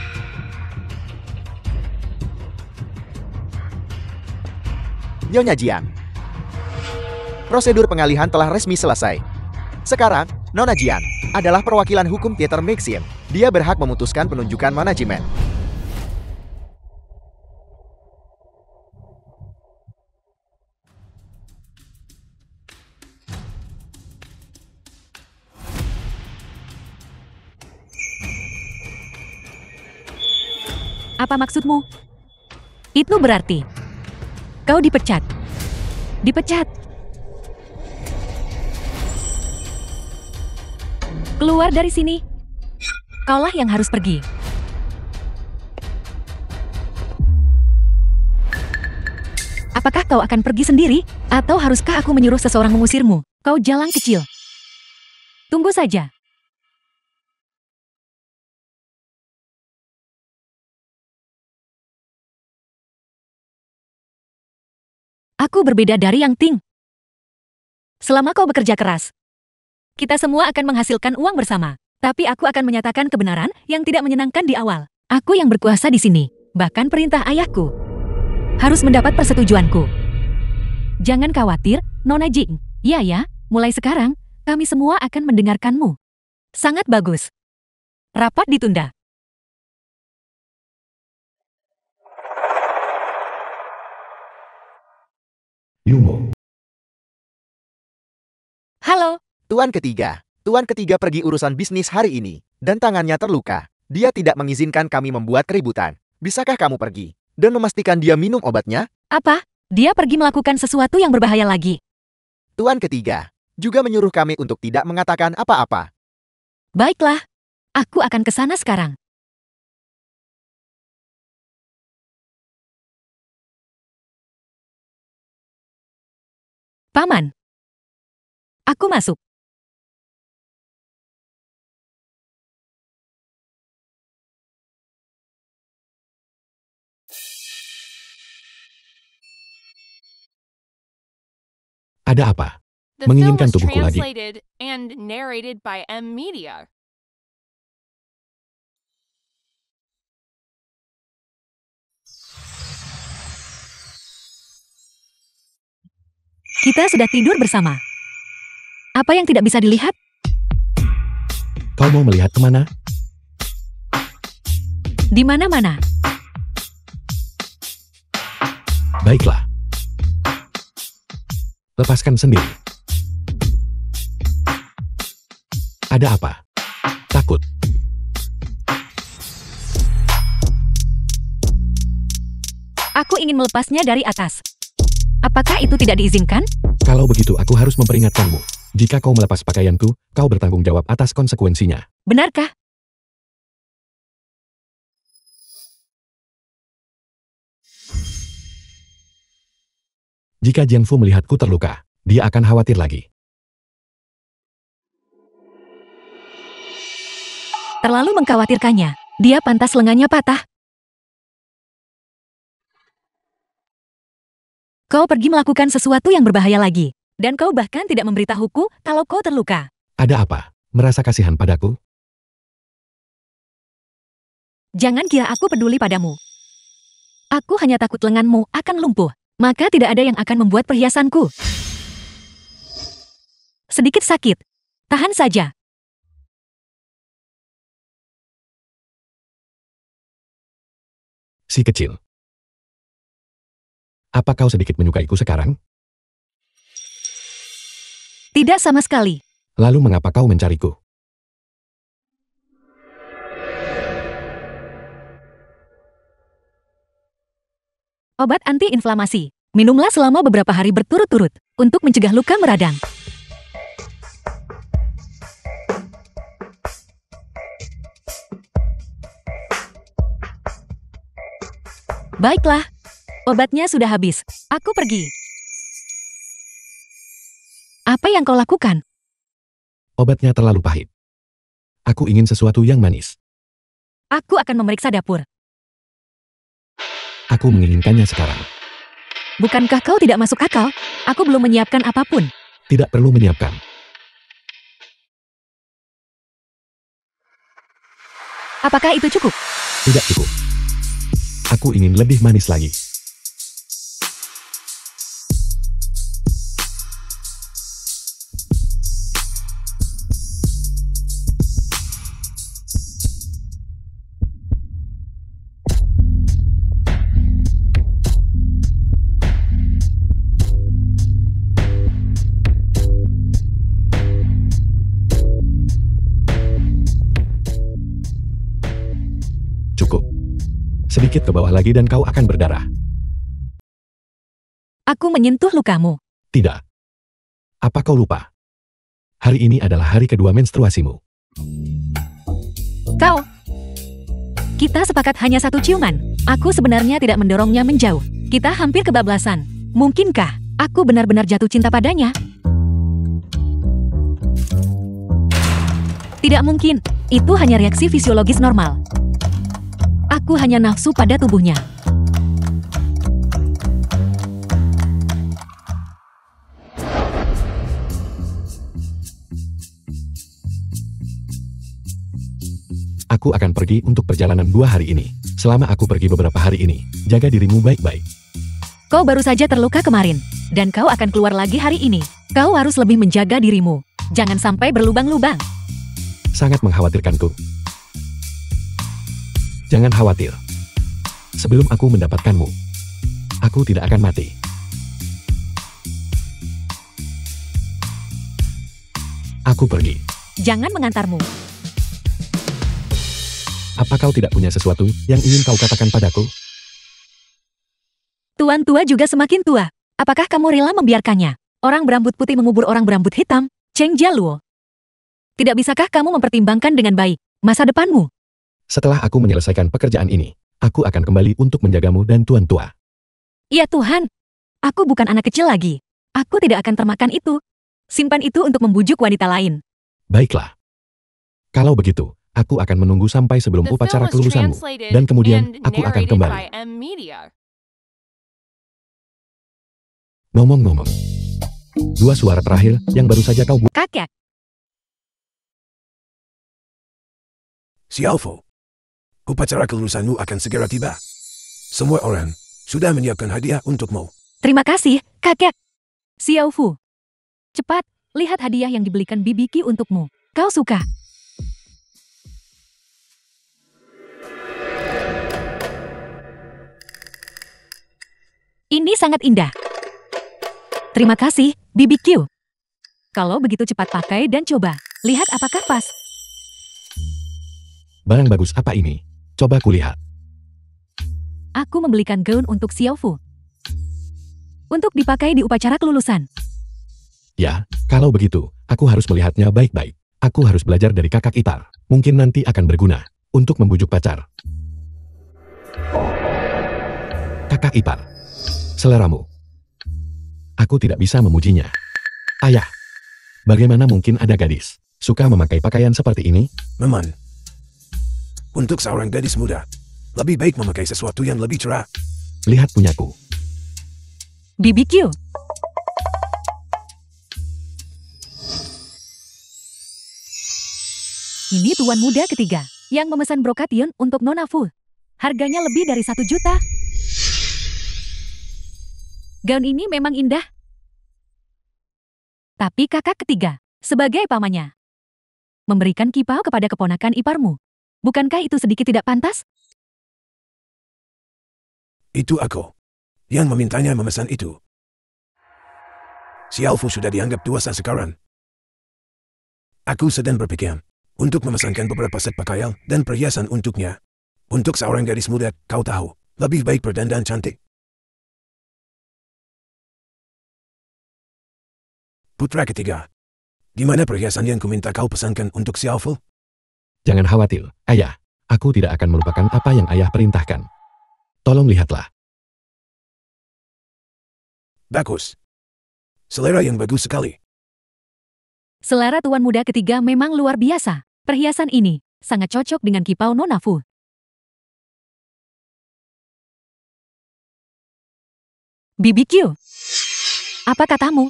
Nyonya Jiang. Prosedur pengalihan telah resmi selesai. Sekarang, Nona Jiang adalah perwakilan hukum teater Maxim. Dia berhak memutuskan penunjukan manajemen.
Apa maksudmu? Itu berarti kau dipecat. Dipecat. Keluar dari sini. Kaulah yang harus pergi. Apakah kau akan pergi sendiri? Atau haruskah aku menyuruh seseorang mengusirmu? Kau jalang kecil. Tunggu saja. Aku berbeda dari Yang Ting. Selama kau bekerja keras, kita semua akan menghasilkan uang bersama. Tapi aku akan menyatakan kebenaran yang tidak menyenangkan di awal. Aku yang berkuasa di sini. Bahkan perintah ayahku harus mendapat persetujuanku. Jangan khawatir, Nona Jing. Ya, mulai sekarang, kami semua akan mendengarkanmu. Sangat bagus. Rapat ditunda.
Yumo.
Halo.
Tuan ketiga pergi urusan bisnis hari ini, dan tangannya terluka. Dia tidak mengizinkan kami membuat keributan. Bisakah kamu pergi dan memastikan dia minum obatnya?
Apa? Dia pergi melakukan sesuatu yang berbahaya lagi.
Tuan ketiga juga menyuruh kami untuk tidak mengatakan apa-apa.
Baiklah, aku akan ke sana sekarang. Paman, aku masuk.
Ada apa?
The film
Menginginkan
was
tubuhku lagi.
translated and narrated by M Media.
Kita sudah tidur bersama. Apa yang tidak bisa dilihat?
Kau mau melihat kemana?
Di mana-mana.
Baiklah. Lepaskan sendiri. Ada apa? Takut.
Aku ingin melepasnya dari atas. Apakah itu tidak diizinkan?
Kalau begitu aku harus memperingatkanmu. Jika kau melepas pakaianku, kau bertanggung jawab atas konsekuensinya.
Benarkah?
Jika Jiang Fu melihatku terluka, dia akan khawatir lagi.
Terlalu mengkhawatirkannya. Dia pantas lengannya patah. Kau pergi melakukan sesuatu yang berbahaya lagi. Dan kau bahkan tidak memberitahuku kalau kau terluka.
Ada apa? Merasa kasihan padaku?
Jangan kira aku peduli padamu. Aku hanya takut lenganmu akan lumpuh. Maka tidak ada yang akan membuat perhiasanku. Sedikit sakit. Tahan saja.
Si kecil. Apa kau sedikit menyukaiku sekarang?
Tidak sama sekali.
Lalu mengapa kau mencariku?
Obat anti-inflamasi. Minumlah selama beberapa hari berturut-turut untuk mencegah luka meradang. Baiklah, obatnya sudah habis. Aku pergi. Apa yang kau lakukan?
Obatnya terlalu pahit. Aku ingin sesuatu yang manis.
Aku akan memeriksa dapur.
Aku menginginkannya sekarang.
Bukankah kau tidak masuk akal? Aku belum menyiapkan apapun.
Tidak perlu menyiapkan.
Apakah itu cukup?
Tidak cukup. Aku ingin lebih manis lagi. cukup. Sedikit ke bawah lagi dan kau akan berdarah.
Aku menyentuh lukamu.
Tidak. Apa kau lupa? Hari ini adalah hari kedua menstruasimu.
Kau. Kita sepakat hanya satu ciuman. Aku sebenarnya tidak mendorongnya menjauh. Kita hampir kebablasan. Mungkinkah aku benar-benar jatuh cinta padanya? Tidak mungkin. Itu hanya reaksi fisiologis normal. Aku hanya nafsu pada tubuhnya.
Aku akan pergi untuk perjalanan 2 hari ini. Selama aku pergi beberapa hari ini, jaga dirimu baik-baik.
Kau baru saja terluka kemarin, dan kau akan keluar lagi hari ini. Kau harus lebih menjaga dirimu. Jangan sampai berlubang-lubang.
Sangat mengkhawatirkanku. Jangan khawatir. Sebelum aku mendapatkanmu, aku tidak akan mati. Aku pergi.
Jangan mengantarmu.
Apa kau tidak punya sesuatu yang ingin kau katakan padaku?
Tuan tua juga semakin tua. Apakah kamu rela membiarkannya? Orang berambut putih mengubur orang berambut hitam, Cheng Jialuo. Tidak bisakah kamu mempertimbangkan dengan baik masa depanmu?
Setelah aku menyelesaikan pekerjaan ini, aku akan kembali untuk menjagamu dan tuan tua.
Ya Tuhan, aku bukan anak kecil lagi. Aku tidak akan termakan itu. Simpan itu untuk membujuk wanita lain.
Baiklah. Kalau begitu, aku akan menunggu sampai sebelum
The
upacara
film was
kelulusanmu.
translated
Dan kemudian,
and
aku akan
narrated
kembali.
by M Media.
Ngomong-ngomong. 2 suara terakhir yang baru saja kau buat.
Kakek,
Xiaofo, upacara kelulusanmu akan segera tiba. Semua orang sudah menyiapkan hadiah untukmu.
terima kasih, kakek. Xiao Fu. Cepat, lihat hadiah yang dibelikan Bibi Qi untukmu. Kau suka. Ini sangat indah. Terima kasih, Bibi Q. Kalau begitu cepat pakai dan coba. Lihat apakah pas.
Barang bagus apa ini? Coba kulihat.
Aku membelikan gaun untuk Xiao Fu. Untuk dipakai di upacara kelulusan.
Ya, kalau begitu, aku harus melihatnya baik-baik. Aku harus belajar dari kakak ipar. Mungkin nanti akan berguna untuk membujuk pacar. Kakak ipar. Seleramu. Aku tidak bisa memujinya. Ayah, bagaimana mungkin ada gadis suka memakai pakaian seperti ini?
Memang, untuk seorang gadis muda, lebih baik memakai sesuatu yang lebih cerah.
Lihat punyaku.
Bibi Q. Ini tuan muda ketiga yang memesan brokation untuk Nona Fu. Harganya lebih dari 1 juta. Gaun ini memang indah. Tapi kakak ketiga, sebagai pamannya, memberikan kipau kepada keponakan iparmu. Bukankah itu sedikit tidak pantas?
Itu aku yang memintanya memesan itu. Xiaofu sudah dianggap dewasa sekarang. Aku sedang berpikir untuk memesankan beberapa set pakaian dan perhiasan untuknya. Untuk seorang gadis muda, kau tahu, lebih baik berdandan cantik. Putra ketiga, di mana perhiasan yang kuminta kau pesankan untuk Xiaofu?
Jangan khawatir, ayah. Aku tidak akan melupakan apa yang ayah perintahkan. Tolong lihatlah.
Bagus. Selera yang bagus sekali.
Selera tuan muda ketiga memang luar biasa. Perhiasan ini sangat cocok dengan kipau Nona Fu. Bibi Q. Apa katamu?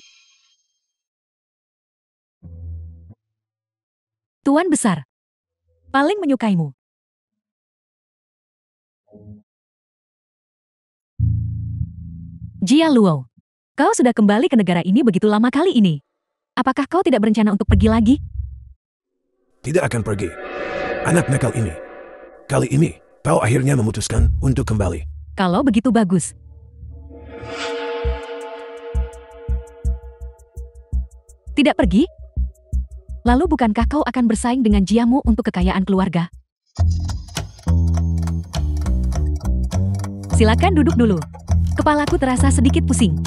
Tuan besar. Paling menyukaimu. Jia Luo. Kau sudah kembali ke negara ini begitu lama kali ini. Apakah kau tidak berencana untuk pergi lagi?
Tidak akan pergi. Anak nakal ini. Kali ini, kau akhirnya memutuskan untuk kembali.
Kalau begitu bagus. Tidak pergi? Lalu bukankah kau akan bersaing dengan Jiamu untuk kekayaan keluarga? Silakan duduk dulu. Kepalaku terasa sedikit pusing.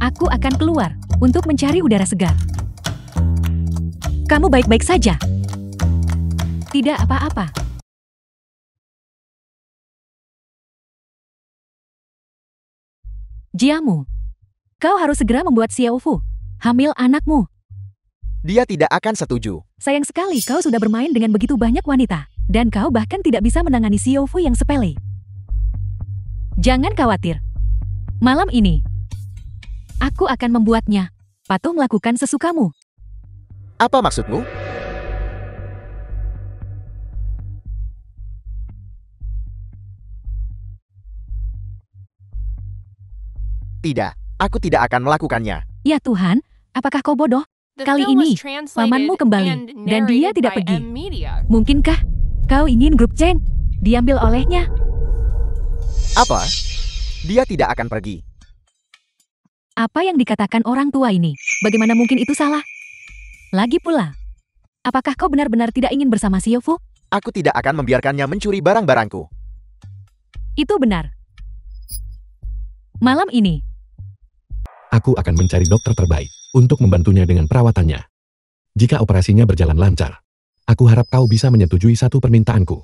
Aku akan keluar untuk mencari udara segar. Kamu baik-baik saja? Tidak apa-apa. Jiamu, kau harus segera membuat Xiaofu hamil anakmu.
Dia tidak akan setuju.
Sayang sekali kau sudah bermain dengan begitu banyak wanita, dan kau bahkan tidak bisa menangani Xiaofu yang sepele. Jangan khawatir. Malam ini, aku akan membuatnya patuh melakukan sesukamu.
Apa maksudmu? Tidak, aku tidak akan melakukannya.
Ya Tuhan, apakah kau bodoh?
The
Kali
film
ini,
was translated
pamanmu kembali,
and
dan dia
narrated
tidak
by
pergi.
M Media.
Mungkinkah kau ingin grup Cheng diambil olehnya?
Apa? Dia tidak akan pergi.
Apa yang dikatakan orang tua ini? Bagaimana mungkin itu salah? Lagi pula, apakah kau benar-benar tidak ingin bersama Xiaofu?
Aku tidak akan membiarkannya mencuri barang-barangku.
Itu benar. Malam ini,
Aku akan mencari dokter terbaik untuk membantunya dengan perawatannya. Jika operasinya berjalan lancar, aku harap kau bisa menyetujui satu permintaanku.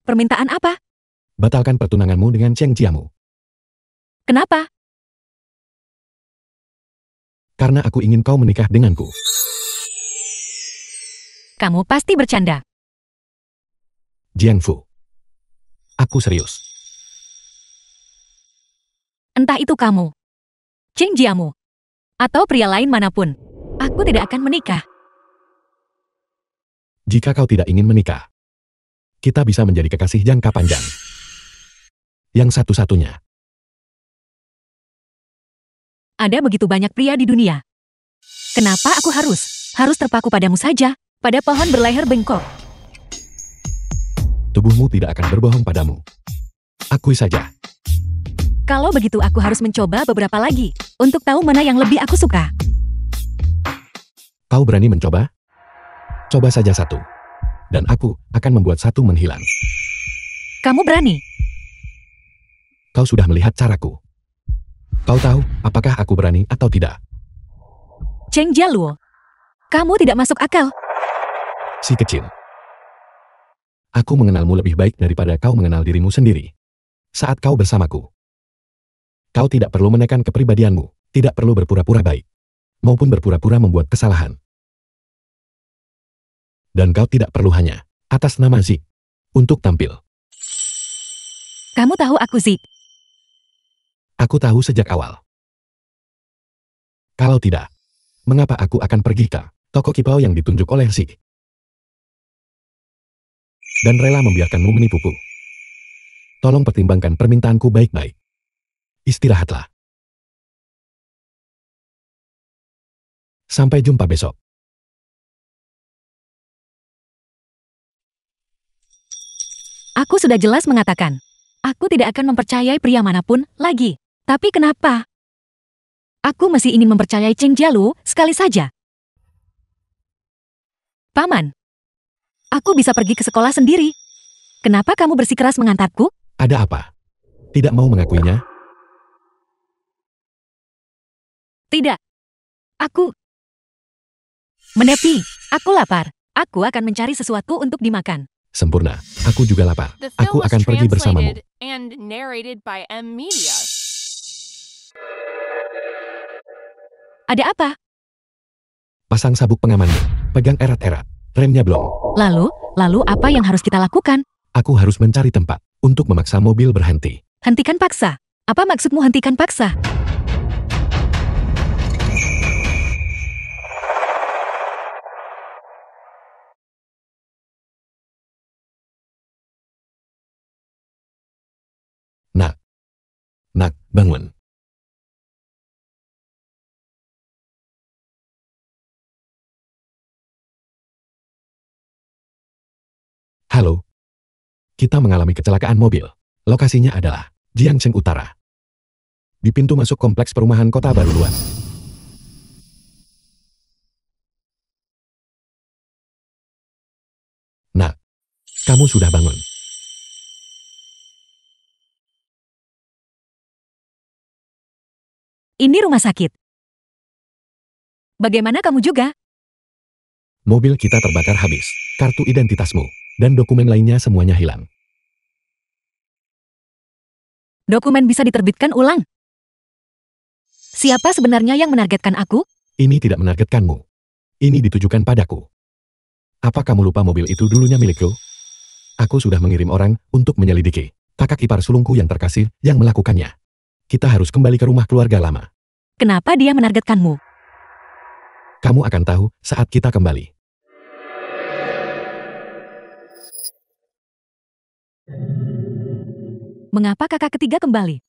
permintaan apa?
Batalkan pertunanganmu dengan Cheng Jiamu.
Kenapa?
Karena aku ingin kau menikah denganku.
Kamu pasti bercanda.
Jiang Fu. Aku serius.
Entah itu kamu, Cheng Jiamu, atau pria lain manapun, aku tidak akan menikah.
Jika kau tidak ingin menikah, kita bisa menjadi kekasih jangka panjang. Yang satu-satunya.
Ada begitu banyak pria di dunia. Kenapa aku harus terpaku padamu saja, pada pohon berleher bengkok?
Tubuhmu tidak akan berbohong padamu. Akui saja.
Kalau begitu aku harus mencoba beberapa lagi, untuk tahu mana yang lebih aku suka.
Kau berani mencoba? Coba saja satu. Dan aku akan membuat satu menghilang.
Kamu berani?
Kau sudah melihat caraku. Kau tahu apakah aku berani atau tidak?
Cheng Jialuo, kamu tidak masuk akal.
Si kecil. Aku mengenalmu lebih baik daripada kau mengenal dirimu sendiri. Saat kau bersamaku, kau tidak perlu menekan kepribadianmu, tidak perlu berpura-pura baik, maupun berpura-pura membuat kesalahan. Dan kau tidak perlu hanya atas nama Zik untuk tampil.
Kamu tahu aku Zik.
Aku tahu sejak awal. Kalau tidak, mengapa aku akan pergi ke toko kipau yang ditunjuk oleh Zik? Dan rela membiarkanmu menipuku. Tolong pertimbangkan permintaanku baik-baik. Istirahatlah. Sampai jumpa besok.
Aku sudah jelas mengatakan, aku tidak akan mempercayai pria manapun lagi. Tapi kenapa? Aku masih ingin mempercayai Cheng Jialuo sekali saja. Paman, aku bisa pergi ke sekolah sendiri. Kenapa kamu bersikeras mengantarku?
Ada apa? Tidak mau mengakuinya?
Tidak. Aku menepi. Aku lapar. Aku akan mencari sesuatu untuk dimakan.
Sempurna. Aku juga lapar.
The film
Aku
was
akan pergi bersamamu.
translated and narrated by M Media.
Ada apa?
Pasang sabuk pengamanmu. Pegang erat-erat. Remnya belum.
Lalu apa yang harus kita lakukan?
Aku harus mencari tempat untuk memaksa mobil berhenti.
Hentikan paksa. Apa maksudmu hentikan paksa?
Nak, bangun. Halo. Kita mengalami kecelakaan mobil. Lokasinya adalah Jiangcheng Utara. Di pintu masuk kompleks perumahan Kota Baru Luar. Nak, kamu sudah bangun.
Ini rumah sakit. Bagaimana kamu juga?
Mobil kita terbakar habis, kartu identitasmu, dan dokumen lainnya semuanya hilang.
Dokumen bisa diterbitkan ulang. Siapa sebenarnya yang menargetkan aku?
Ini tidak menargetkanmu. Ini ditujukan padaku. Apa kamu lupa mobil itu dulunya milikku? Aku sudah mengirim orang untuk menyelidiki kakak ipar sulungku yang terkasih yang melakukannya. Kita harus kembali ke rumah keluarga lama.
Kenapa dia menargetkanmu?
Kamu akan tahu saat kita kembali.
Mengapa kakak ketiga kembali?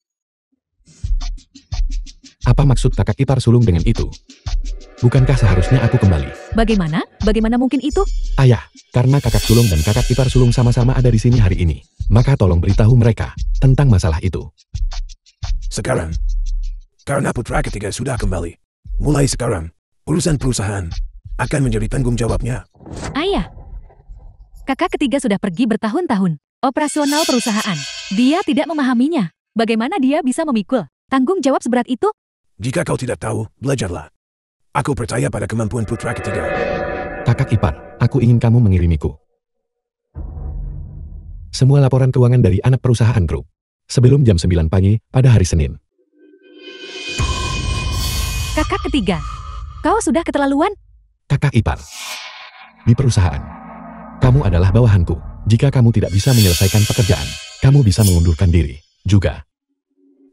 Apa maksud kakak ipar sulung dengan itu? Bukankah seharusnya aku kembali?
Bagaimana? Bagaimana mungkin itu?
Ayah, karena kakak sulung dan kakak ipar sulung sama-sama ada di sini hari ini. Maka tolong beritahu mereka tentang masalah itu.
Sekarang, karena putra ketiga sudah kembali, mulai sekarang, urusan perusahaan akan menjadi tanggung jawabnya.
Ayah, kakak ketiga sudah pergi bertahun-tahun. Operasional perusahaan. Dia tidak memahaminya. Bagaimana dia bisa memikul tanggung jawab seberat itu?
Jika kau tidak tahu, belajarlah. Aku percaya pada kemampuan putra ketiga.
Kakak ipar, aku ingin kamu mengirimiku semua laporan keuangan dari anak perusahaan grup sebelum jam 9 pagi pada hari Senin.
Kakak ketiga, kau sudah keterlaluan?
Kakak ipar, di perusahaan, kamu adalah bawahanku. Jika kamu tidak bisa menyelesaikan pekerjaan, kamu bisa mengundurkan diri juga.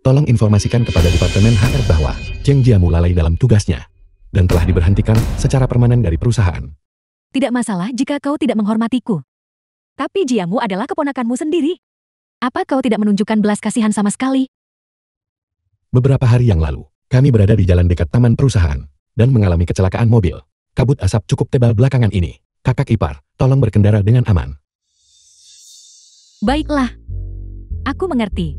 Tolong informasikan kepada Departemen HR bahwa Cheng Jiamu lalai dalam tugasnya dan telah diberhentikan secara permanen dari perusahaan.
Tidak masalah jika kau tidak menghormatiku. Tapi Jiamu adalah keponakanmu sendiri. Apa kau tidak menunjukkan belas kasihan sama sekali?
Beberapa hari yang lalu, kami berada di jalan dekat taman perusahaan dan mengalami kecelakaan mobil. Kabut asap cukup tebal belakangan ini. Kakak ipar, tolong berkendara dengan aman.
Baiklah. Aku mengerti.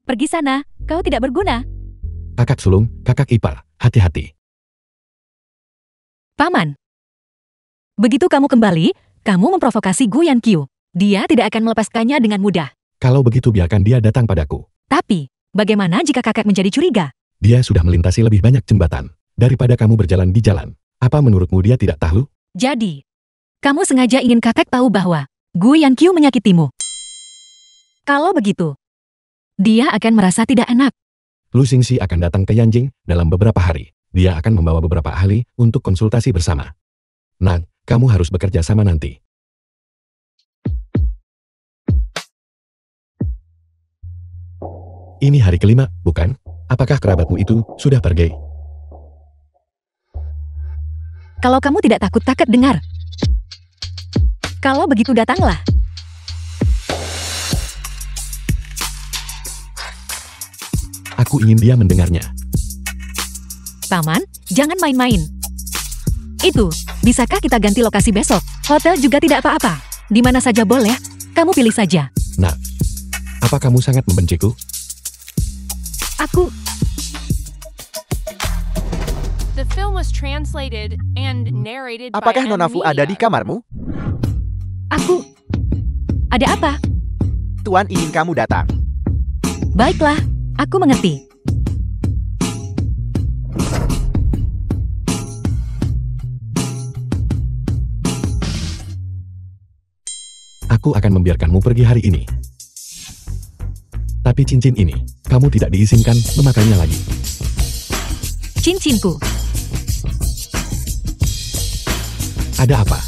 Pergi sana, kau tidak berguna.
Kakak sulung, kakak ipar, hati-hati.
Paman. Begitu kamu kembali, kamu memprovokasi Gu Yanqiu. Dia tidak akan melepaskannya dengan mudah.
Kalau begitu biarkan dia datang padaku.
Tapi, bagaimana jika kakek menjadi curiga?
Dia sudah melintasi lebih banyak jembatan daripada kamu berjalan di jalan. Apa menurutmu dia tidak tahu?
Jadi, kamu sengaja ingin kakek tahu bahwa Gu Yanqiu menyakitimu. Kalau begitu, dia akan merasa tidak enak.
Lu Xingxi akan datang ke Yanjing dalam beberapa hari. Dia akan membawa beberapa ahli untuk konsultasi bersama. Nah, kamu harus bekerja sama nanti. Ini hari kelima, bukan? Apakah kerabatmu itu sudah pergi?
Kalau kamu tidak takut takut dengar. Kalau begitu datanglah.
Aku ingin dia mendengarnya.
Paman, jangan main-main. Itu, bisakah kita ganti lokasi besok? Hotel juga tidak apa-apa. Di mana saja boleh, kamu pilih saja.
Nah, apa kamu sangat membenciku?
Aku,
The film was translated and narrated by
Apakah
M.
Nona Fu ada di
Media.
kamarmu?
aku. Ada apa?
Tuan ingin kamu datang.
Baiklah, aku mengerti.
Aku akan membiarkanmu pergi hari ini. Tapi cincin ini, kamu tidak diizinkan memakainya lagi.
Cincinku.
Ada apa?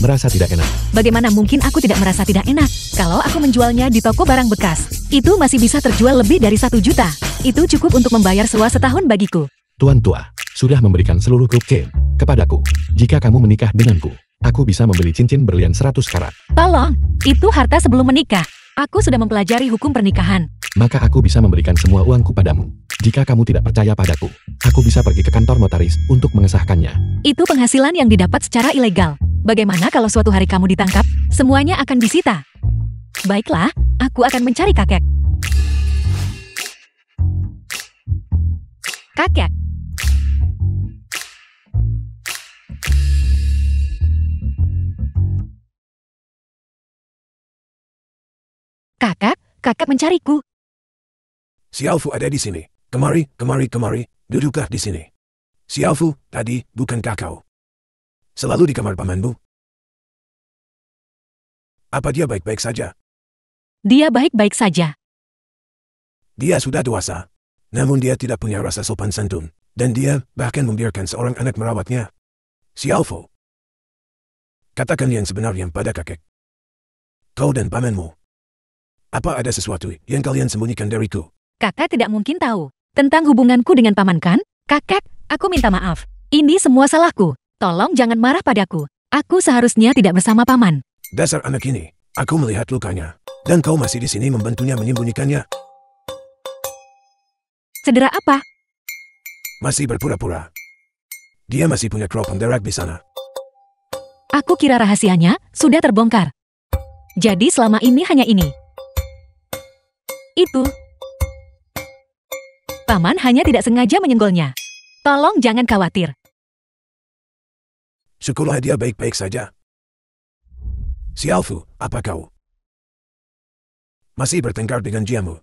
Merasa tidak enak?
Bagaimana mungkin aku tidak merasa tidak enak? Kalau aku menjualnya di toko barang bekas, itu masih bisa terjual lebih dari 1 juta. Itu cukup untuk membayar sewa setahun bagiku.
Tuan tua, sudah memberikan seluruh grup C kepadaku. Jika kamu menikah denganku, aku bisa membeli cincin berlian 100 karat.
Tolong, itu harta sebelum menikah. Aku sudah mempelajari hukum pernikahan.
Maka aku bisa memberikan semua uangku padamu. Jika kamu tidak percaya padaku, aku bisa pergi ke kantor notaris untuk mengesahkannya.
Itu penghasilan yang didapat secara ilegal. Bagaimana kalau suatu hari kamu ditangkap? Semuanya akan disita. Baiklah, aku akan mencari kakek. Kakek. Kakak mencariku.
Si Alfu ada di sini. Kemari. Duduklah di sini. Xiaofu, tadi bukankah kau selalu di kamar pamanmu? Apa dia baik-baik saja?
Dia baik-baik saja.
Dia sudah dewasa. Namun dia tidak punya rasa sopan santun. Dan dia bahkan membiarkan seorang anak merawatnya. Xiaofu, katakan yang sebenarnya pada kakek. Kau dan pamanmu. Apa ada sesuatu yang kalian sembunyikan dariku?
Kakak tidak mungkin tahu tentang hubunganku dengan paman kan? Kakek, aku minta maaf. Ini semua salahku. Tolong jangan marah padaku. Aku seharusnya tidak bersama paman.
Dasar anak ini. Aku melihat lukanya. Dan kau masih di sini membantunya menyembunyikannya.
Cedera apa?
Masih berpura-pura. Dia masih punya keropang darah di sana.
Aku kira rahasianya sudah terbongkar. Jadi selama ini hanya ini. Itu. Paman hanya tidak sengaja menyenggolnya. Tolong jangan khawatir.
Syukurlah dia baik-baik saja. Xiaofu, apa kau masih bertengkar dengan Jiamu?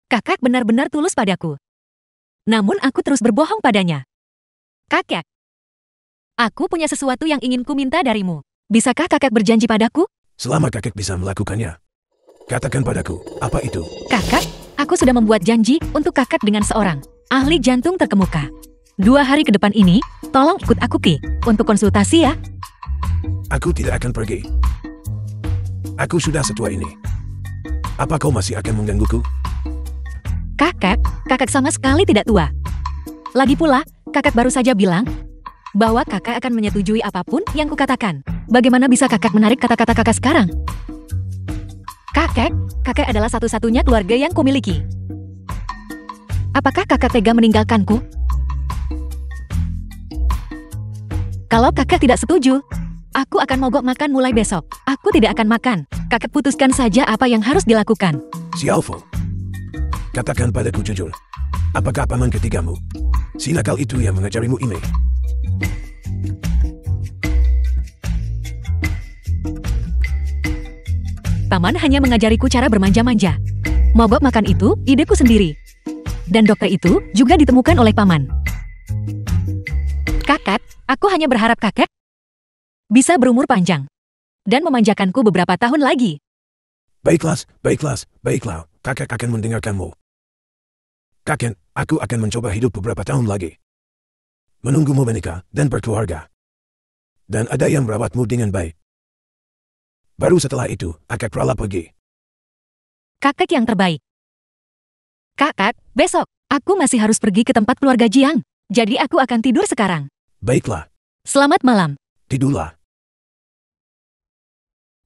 Kakak benar-benar tulus padaku. Namun aku terus berbohong padanya. Kakek, aku punya sesuatu yang ingin ku minta darimu. Bisakah kakek berjanji padaku?
Selama kakek bisa melakukannya, katakan padaku, apa itu?
Kakak, aku sudah membuat janji untuk kakak dengan seorang ahli jantung terkemuka. 2 hari ke depan ini, tolong ikut aku Ki, untuk konsultasi ya.
Aku tidak akan pergi. Aku sudah setua ini. Apa kau masih akan menggangguku?
Kakak sama sekali tidak tua. Lagi pula, kakak baru saja bilang bahwa kakak akan menyetujui apapun yang kukatakan. Bagaimana bisa kakak menarik kata-kata kakak sekarang? Kakak adalah satu-satunya keluarga yang kumiliki. Apakah kakak tega meninggalkanku? Kalau kakak tidak setuju, aku akan mogok makan mulai besok. Aku tidak akan makan. Kakak putuskan saja apa yang harus dilakukan.
Xiaofu, katakan padaku jujur. Apakah paman ketigamu si nakal itu yang mengajarimu ini?
Paman hanya mengajariku cara bermanja-manja. Mogok makan itu ideku sendiri. Dan dokter itu juga ditemukan oleh paman. Kakak, aku hanya berharap kakek bisa berumur panjang dan memanjakanku beberapa tahun lagi.
Baiklah. Kakek akan mendengarkanmu. Kakek, aku akan mencoba hidup beberapa tahun lagi. Menunggumu menikah dan berkeluarga. Dan ada yang merawatmu dengan baik. Baru setelah itu, kakek rela pergi.
Kakek yang terbaik. Kakak, besok aku masih harus pergi ke tempat keluarga Jiang. Jadi aku akan tidur sekarang.
Baiklah.
Selamat malam.
Tidurlah.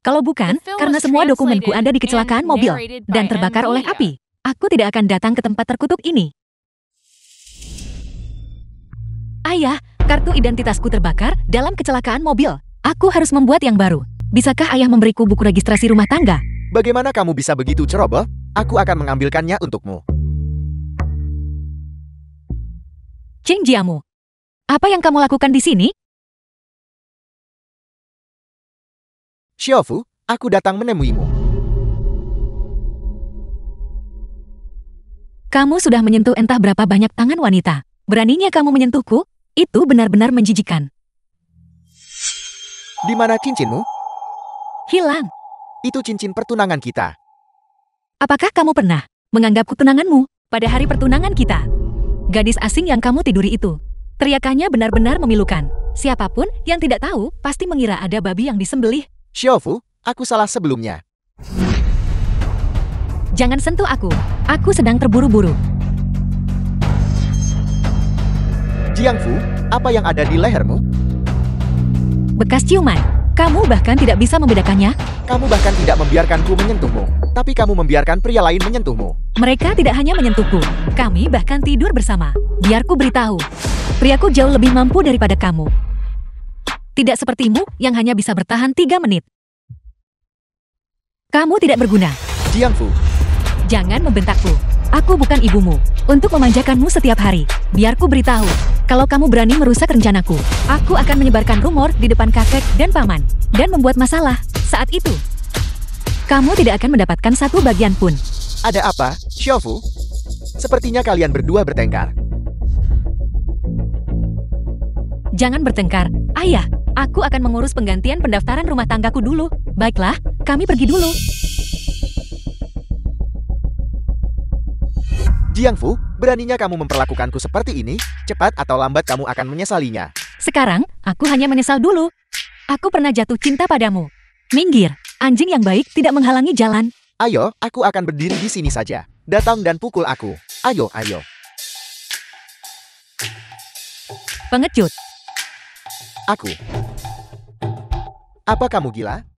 Kalau bukan, karena semua dokumenku ada di kecelakaan mobil dan terbakar oleh api, aku tidak akan datang ke tempat terkutuk ini. Ayah, kartu identitasku terbakar dalam kecelakaan mobil. Aku harus membuat yang baru. Bisakah ayah memberiku buku registrasi rumah tangga?
Bagaimana kamu bisa begitu ceroboh? Aku akan mengambilkannya untukmu.
Cheng Jiamu, apa yang kamu lakukan di sini?
Xiaofu, aku datang menemuimu.
Kamu sudah menyentuh entah berapa banyak tangan wanita. Beraninya kamu menyentuhku? Itu benar-benar menjijikan.
Di mana cincinmu?
Hilang.
Itu cincin pertunangan kita.
Apakah kamu pernah menganggapku tunanganmu pada hari pertunangan kita? Gadis asing yang kamu tiduri itu. Teriakannya benar-benar memilukan. Siapapun yang tidak tahu pasti mengira ada babi yang disembelih.
Xiaofu, aku salah sebelumnya.
Jangan sentuh aku. Aku sedang terburu-buru.
Jiangfu, apa yang ada di lehermu?
Bekas ciuman. Kamu bahkan tidak bisa membedakannya.
Kamu bahkan tidak membiarkanku menyentuhmu. Tapi kamu membiarkan pria lain menyentuhmu.
Mereka tidak hanya menyentuhku. Kami bahkan tidur bersama. Biarku beritahu. Priaku jauh lebih mampu daripada kamu. Tidak sepertimu yang hanya bisa bertahan 3 menit. Kamu tidak berguna.
Jiangfu,
Jangan membentakku. Aku bukan ibumu untuk memanjakanmu setiap hari. Biarku beritahu. Kalau kamu berani merusak rencanaku, aku akan menyebarkan rumor di depan kakek dan paman dan membuat masalah. Saat itu, kamu tidak akan mendapatkan satu bagian pun.
ada apa, Xiaofu? Sepertinya kalian berdua bertengkar.
Jangan bertengkar. Ayah, aku akan mengurus penggantian pendaftaran rumah tanggaku dulu. Baiklah, kami pergi dulu.
Jiangfu, beraninya kamu memperlakukanku seperti ini? Cepat atau lambat kamu akan menyesalinya.
Sekarang, aku hanya menyesal dulu. Aku pernah jatuh cinta padamu. Minggir, anjing yang baik tidak menghalangi jalan.
Ayo, aku akan berdiri di sini saja. Datang dan pukul aku. Ayo, ayo.
Pengecut.
Aku. Apa kamu gila?